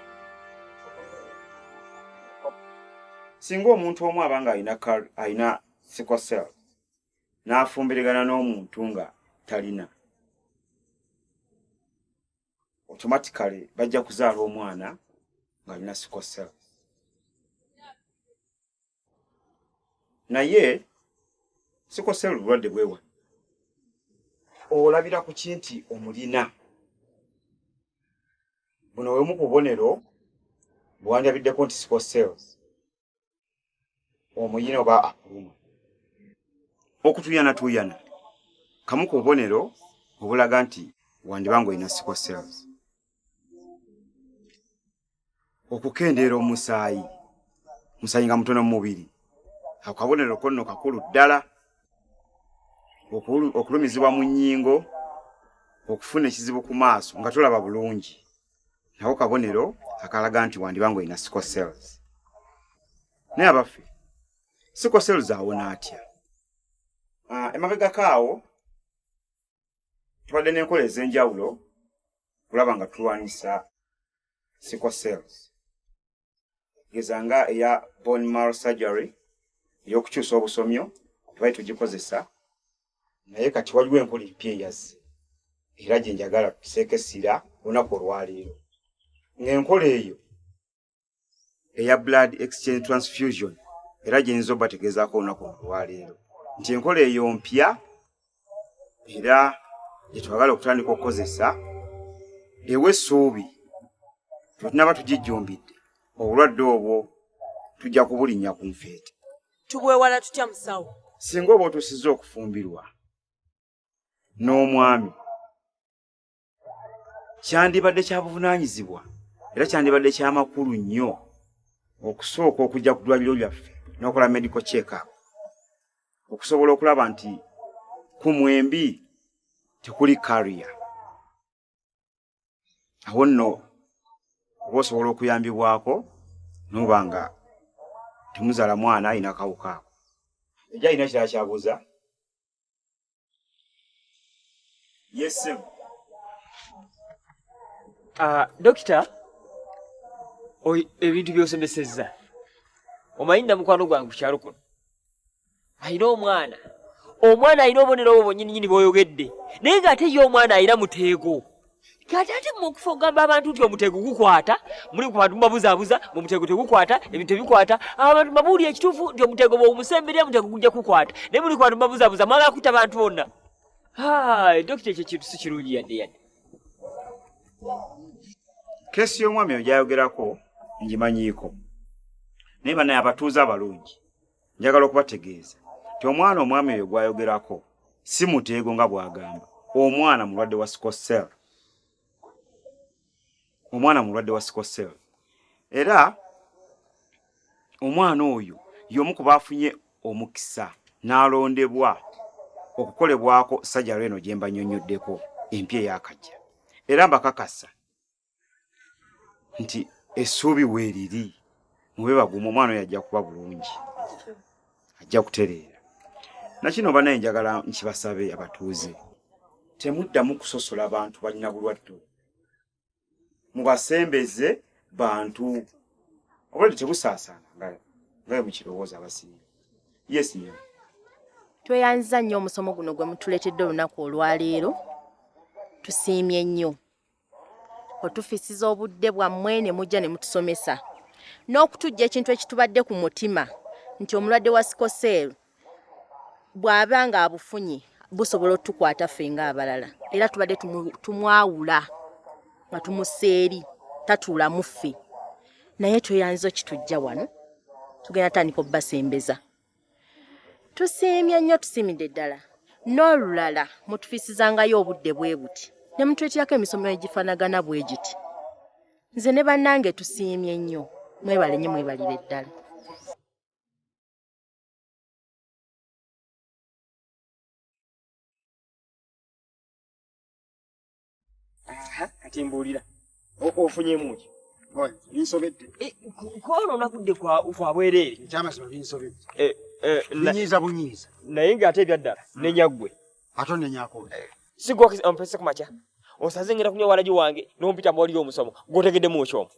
Singa omuntu omu abanga alina sickle cell n'afumbirigana n'omuntu nga talina, automatically bajja kuzaala omwana ng'alina sickle cell. Naye sickle cell bulwadde bwewa olabira ku kinti omulina. Buno bwemu ku bubonero bwandyabiddeko nti sickle cells omuyina oba akuluma. Okutuyana kamu ku bubonero obulaga nti wandibanga olina sickle cells. Okukendeera omusaayi nga mutono mu mubiri, ako kabonero konno kakulu ddala. Okulumizibwa mu nnyingo, okufuna ekizibu ku maaso nga tolaba bulungi, nako kabonero akalaga nti wandibanga olina sickle cells. Naye abaffe, sickle cells awona atya? Emabegakaawo tubadde n'enkola ez'enjawulo kulaba nga tulwanyisa sickle cells. Geza nga eya bone marrow surgery, ey'okukyusa obusomyo, tubali tugikozesa. Naye kati waliwo enkola empya eyazze, era gye njagala tuseekesira olunaku olwaleero. Ng'enkola eyo eya blood exchange transfusion, era gye nzo bategeezaako olunaku olwaleero, nti enkola eyo mpya era gye twagala okutandika okukozesa, ewe essuubi tutunaba tugijjumbidde, obulwadde obwo tujja kubulinnya ku nfeete. Tubwewala tutya musawo? Singa oba otuusizza okufumbirwa n'omwami, kyandibadde kya buvunaanyizibwa era kyandibadde ky'amakulu nnyo okusooka okujja ku ddwaliro lyaffe n'okola medical check-up okusobola okulaba nti ku mwembi tekuli carrier. Awo nno oba osobola okuyambibwako noba nga temuzaala mwana alina akawuka ako. Ejja alina kirala kyabuuza? Yes, sir. Dokita, ebintu by'osomesezza omanyi na mukwano gwange ku kyalo kuno alina omwana alina obubonero obwo bwonnyininyini bw'oyogedde naye ng'ate ye omwana alina muteego kati ate okufa okugamba abantu nti omuteego gukwata muli ku bantu mubabuzaabuza omuteego tegukwata ebintu tebikwata abantu babuulira ekituufu nti omuteego bw'omusemberera omuteego gujja kukwata naye muli ku bantu mubabuzaabuza mwagala kutta abantu bonna. Dokita, ekyo kintu si kirungi yadde yadde. Kesi y'omwami oyo gyayogerako ngimanyiiko naye banaye abatuuze abalungi njagala okubategeeza nti omwana omwami oyo gwayogerako si muteego nga bw'agamba. Omwana mulwadde wa sikosel. Omwana mulwadde wa sikosel. Era omwana oyo y'omu ku baafunye omukisa n'alondebwa okukolebwako sajjalo eno gye mbanyonyoddeko empya ey'akajja. Era mbakakasa nti essuubi weeriri mube bagumu omwana oyo ajja kuba bulungi, ajja kutereera. Nakino banaye njagala nkibasabe abatuuze temuddamu kusosola bantu balina bulwadde, mubasembeze bantu obulwadde tebusaasaana nga mukirowooza abasinga. Yes, ma'am. Tweyanziza nnyo omusomo guno gwe mutuleetedde olunaku olwaleero. Tusiimye nnyo otufisiza obudde bwammwe ne mujja ne mutusomesa n'okutujja ekintu ekitubadde ku mutima nti omulwadde wa sikosel bw'aba nga abufunye busobola otukwata ffe ng'abalala era tubadde tumwawula nga tumuseeri tatuula mu ffe naye tweyanziza kitujja wano tugenda tandika obbasembeza. Tusiimye nnyo, tusiimidde ddala n'olulala mutufisizangayo obudde bwe buti ne mutwetirako emisomo egifaanagana bwe giti. Nze ne bannange tusiimye nnyo, mwebale nnyo, mwebalire ddala. Kati mbuulira ofunyemu ki? Binsobedde. Kono nakudde kwa bwereere. Ekyamazima binsobedde. Bunyiiza bunyiiza. Naye ng'ate ebyaddala nenyaggwe. Ate onnenyako. Sigwa ompese ku makya. Osaze ngera kunya walagi wange n'ompita mwali omusomo. Gw'otegeddemu okyomo.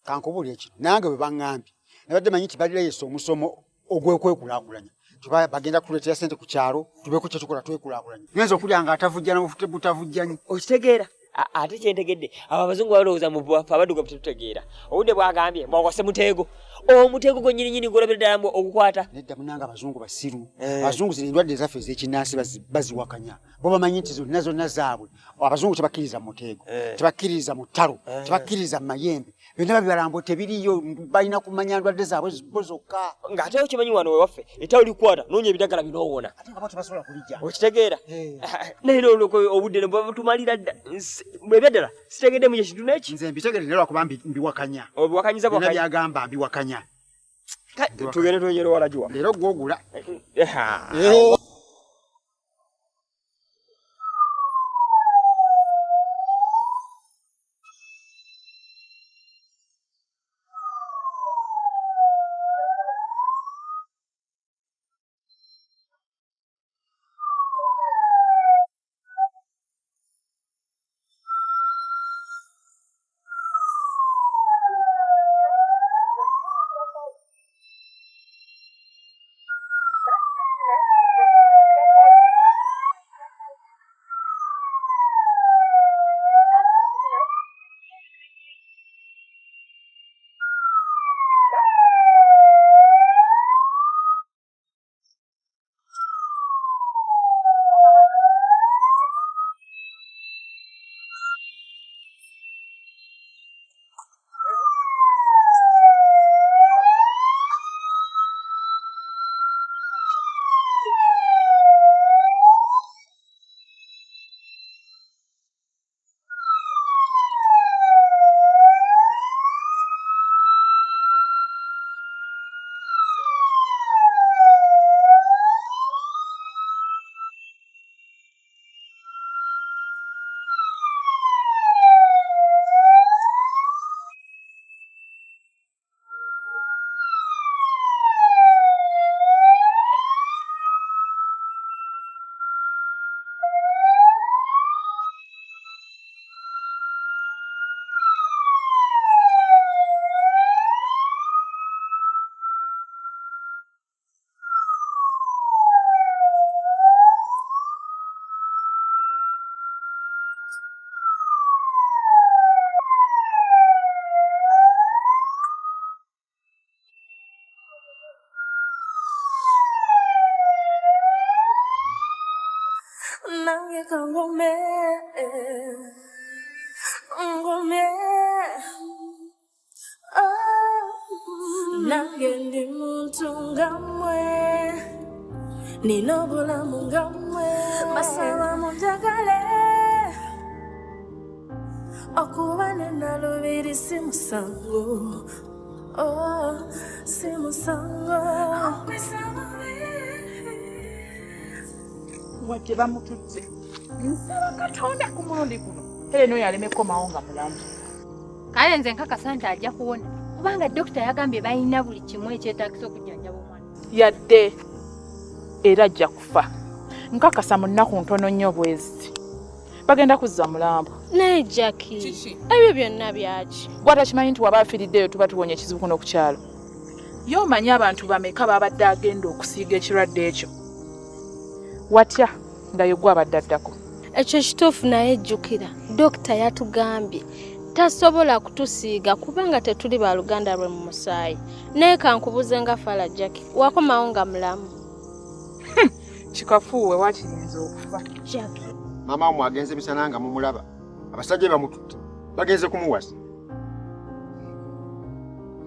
Kankubuulira ekyo. Nange bwe baŋŋambye. Nabadde manyi nti balireese omusomo ogw'okwekulaakulanya. Tuba bagenda kuleetera ssente ku kyalo, tubeeko kye tukola twekulaakulanya. Ngenza okulya nga atavujja n'obufute butavujjanyi. Okitegeera? Ate kyentegedde abo abazungu balowooza mu bwaffe abaddugavu tetutegeera. Obudde bwagambye mwawase muteego. Omuteego gwennyininyini gw'olabira ddala mbu ogukwata. Nedda munanga abazungu basiru. Abazungu zino endwadde ezaffe ez'ekinnansi baziwakanya. Bo bamanyi nti zonna zaabwe. Abazungu tebakkiriza mu muteego, tebakkiriza mu ttalo, tebakkiriza mu mayembe. Byonna babibalambo tebiriyo, balina kumanya ndwadde zaabwe zokka. Ng'ate okimanyi wano wewaffe ettalo likwata noonya ebiddagala binoowona. Ate nga bo tebasobola kulijja. Okitegeera? Naye olwo obudde ne butumalira dda. Ebyaddala sitegeddemu ekintu n'eki. Nze mbitegeere naye lwakuba mbiwakanya. Obiwakanyiza bwakanya. Byonna byagamba mbiwakanya. Tugende twenyera walagiwa. Leero gw'ogula. nange kangome ngome nange ndi muntu ngamwe nino bulamu ngamwe basaba munjagale okuba nenalubiri si musango si musango wadde bamututse nsaba Katonda ku mulundi guno Helen oyo alemeko mawonga mulamu kale nze nkakasa nti ajja kuwona kubanga dokita yagambye balina buli kimu ekyetaagisa okujjanjaba omwana yadde era ajja kufa nkakasa mu nnaku ntono nnyo bwezi bagenda kuzza mulambo naye Jackie ebyo byonna byaki gwata kimanyi nti waba afiiriddeyo tuba tuwonye ekizibu kuno ku kyalo y'omanyi abantu bameka babadde agenda okusiiga ekirwadde ekyo watya nga ye gwe abadde addako ekyo kituufu naye jjukira dokita yatugambye tasobola kutusiiga kubanga tetuli ba luganda lwe mu musaayi naye kankubuze nga fala Jackie wakomawo nga mulamu kikafuuwe wakiyinza okufa Jackie mama omwe agenze misana nga mumulaba abasajja bamututte bagenze kumuwasa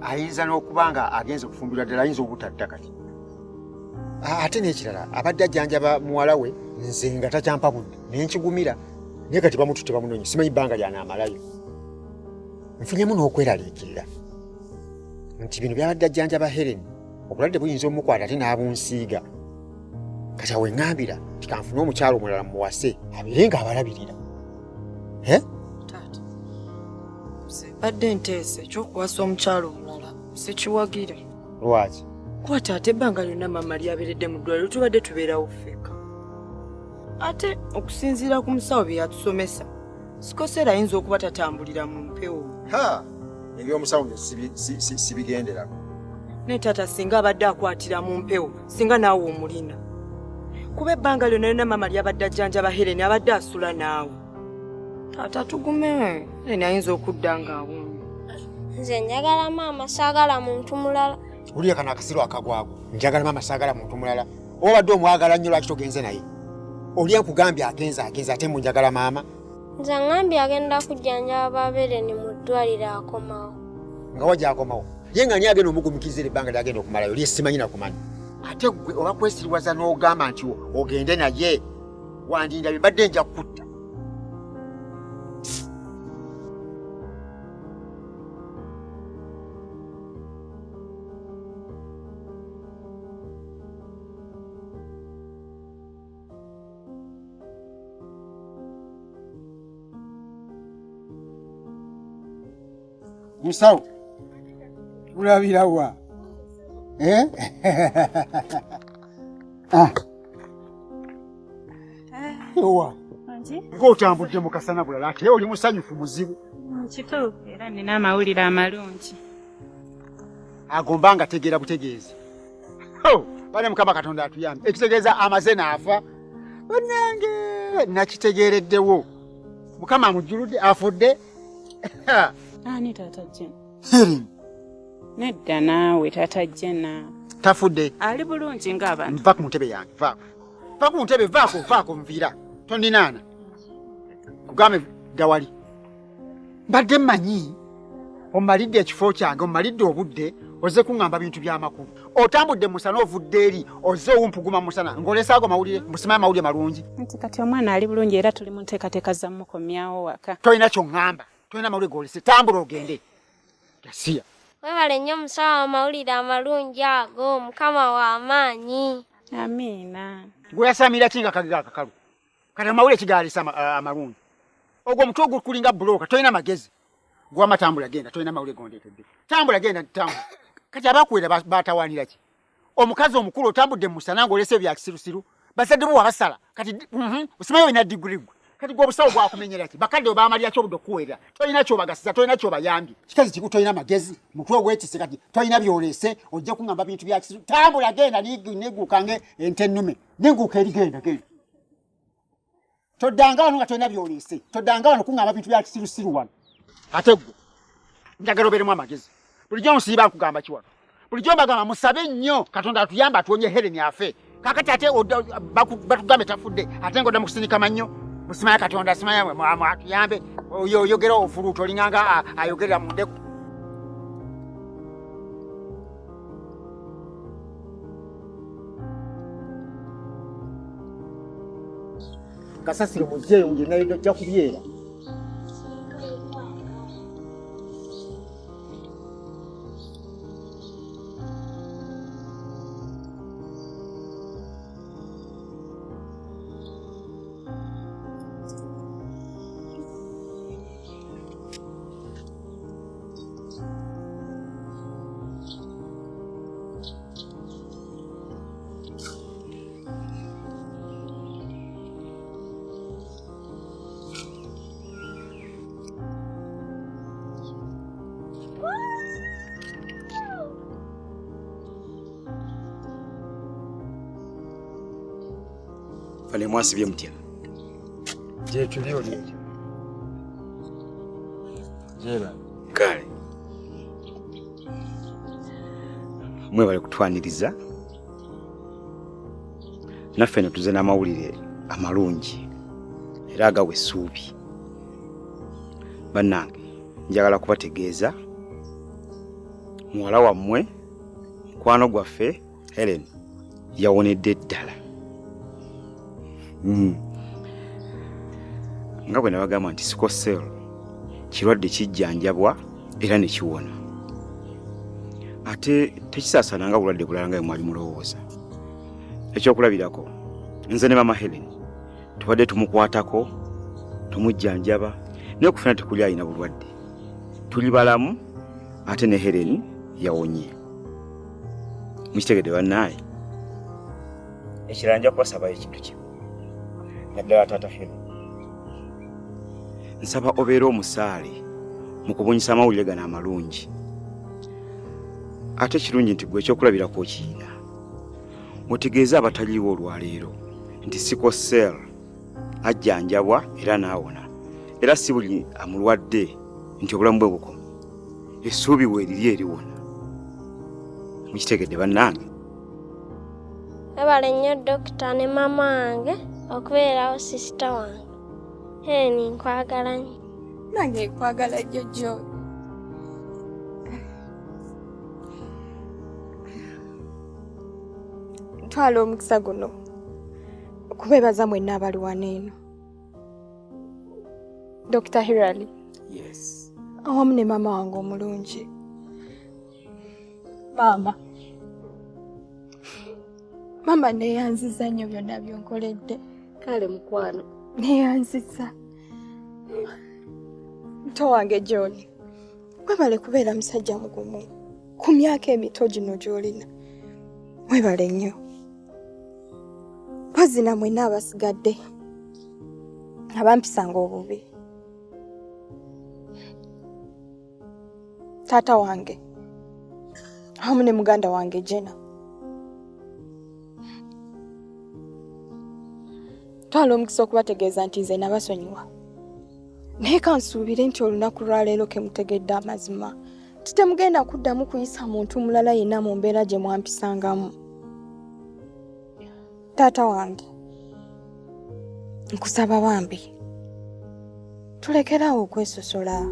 ayinza n'okuba nga agenze kufumbirwa ddala ayinza obutadda kati ate n'ekirala abadde ajjanjaba muwala we nze nga takyampa budde nenkigumira naye kati bamututte bamunonye simanyi bbanga lyanaamalayo nfunyemu n'okweraliikirira nti bino byabadde ajjanjaba Helen obulwadde buyinza omukwata ate n'abunsiiga kati awe ŋŋambira nti kanfune omukyalo omulala muwase abeere nga abalabirira taata badde nteese ekyokuwasa omukyalo omulala sikiwagire lwaki kuba taata ebbanga lyonna maama lyabeeredde mu ddwaliro tubadde tubeerawo ffeka ate okusinziira ku musawo bye yatusomesa Sikosera ayinza okuba tatambulira mu mpewo ebyomusawo sibigenderako ne taata singa abadde akwatira mu mpewo singa naawe omulina kuba ebbanga lyonna lyonna maama lyabadde ajjanjaba Helen abadde asula naawe taata tugume Helen ayinza okudda ng'awumye nze njagala maama saagala muntu mulala Uliya kana akasiro akagwago njagala mama saagala muntu mulala obadde omwagala nnyo lwaki togenze naye Uliya nkugambye agenze ate mu njagala maama nze ngambye agenda kujjanjaba Helen mu ddwaliro akomawo nga wajja akomawo ye nga ani agenda omugumikizira ebbanga lyagenda okumalayo lye simanyi nakumanyi ate gwe oba kwesiriwaza n'ogamba nti ogende naye wandindabye mbadde nja kutta Musawo ulabirawa Ewa ng'otambudde mu kasana bulala ate oli musanyufu muzibu Kituufu era nina amawulire amalungi agomba nga tegeera butegeezi bane Mukama Katonda atuyambe ekitegeeza amaze naafa bannange nakitegeereddewo Mukama amujjuludde afudde ani taata Jen Helen nedda naawe taata Jen tafudde ali bulungi ng'abantu nva ku ntebe yange va ku ntebe vaako nviira tondinaana kugambe dawali mbadde mmanyi omalidde ekifo kyange omalidde obudde oze kuŋŋamba bintu by'amakulu otambudde musana ovudde eri oze owumpuguma musana ng'olesaago mawulire mbusimayo amawulire malungi nti kati omwana ali bulungi era tuli mu nteekateeka za mmukomyawo waka tolina ky'oŋŋamba tolina mawulire g'olese tambula ogende yasiya webale nnyo musawo amawulire amalungi ago Mukama w'amaanyi amiina gwe yasamira kinga kagiga akakalu kati amawulire kigaalisa amalungi ogwo omutwe ogukulinga bulooka tolina magezi gwama tambula genda tolina mawulire gondeetedde tambula genda tambula kati abakuwera batawaanira ki omukazi omukulu otambudde mu musana ng'olese bya kisirusiru bazadde bo wabasala kati osimayo olina diguri gwe kati gwe obusawo bwakumenyera ki bakadde obaamalira kyobudde okukuweerera tolina kyobagasiza tolina kyobayambye kikazi kiku tolina magezi mutwe ogwetise kati tolina byolese ojja kuŋŋamba bintu bya kisiru tambula genda neguukange ente ennume neguuka eri genda toddanga wano nga tolina byolese toddanga wano kuŋŋamba bintu bya kisirusiru wano ate gwe njagala obeeremu amagezi bulijjo nsiiba nkugamba ki wano bulijjo mbagamba musabe nnyo Katonda atuyamba atuwonye Helen afe kakati ate batugambe tafudde ate ngo damukusinika mannyo musimaya Katonda simaya atuyambe oyogera ofuluuto olinganga ayogerera mu ndeku. Kasasiro muzeeyo nje nayo jja kubyera. Fale mwasibye mutya. Je tulio lye. Jeba. Kale. Mwe bali kutwaniriza. Naffe ne tuze n'amawulire amalungi era agawe essuubi. Bannange njagala kubategeeza muwala wammwe mukwano gwaffe Helen yawonedde ddala. Nga bwe nabagamba nti sickle cell kirwadde kijjanjabwa era ne kiwona. Ate tekisaasana nga bulwadde bulala nga mwali mulowooza. Ekyokulabirako nze ne mama Helen tubadde tumukwatako tumujjanjaba naye okufuna tekuli alina bulwadde. Tuli balamu ate ne Helen yawonye. Mukitegedde bannaaye? Ekirala nja kubasaba ekintu kimu. Naddala taata Helen. Nsaba obeera omusaale mu kubunyisa amawulire gano amalungi. Ate kirungi nti gwe ekyokulabirako okiyina. Mutegeeze abataliiwo olwaleero nti sickle cell ajjanjabwa era n'awona. Era si buli amulwadde nti obulamu bwe bukoma. Essuubi weeriri eriwona. Mukitegedde bannange? Ebale nnyo dokita ne mama wange okubeerawo sisita wange. Helen nkwagala nnyo. Nange nkwagala jjojjo. Twala omukisa guno okubeebaza mwenna abali wano eno. Dr. Hirali. Yes. Awamu ne mama wange omulungi. Mama neyanziza nnyo byonna byonkoledde. Kale mukwano. Neyanziza. Mto wange John. Webale kubeera musajja mugumu. Ku myaka emito gino gy'olina. Webale nnyo. Bazina mwenna abasigadde. Abampisanga obubi. Taata wange. Awamu ne muganda wange Jenna. Twala omukisa okubategeeza nti nze nabasonyiwa. Naye kansuubire nti olunaku lwaleero ke mutegedde amazima. Titemugenda kuddamu kuyisa muntu mulala yenna mu mbeera gye mwampisangamu. Taata wange. Nkusaba bambi. Tulekeraawo okwesosola.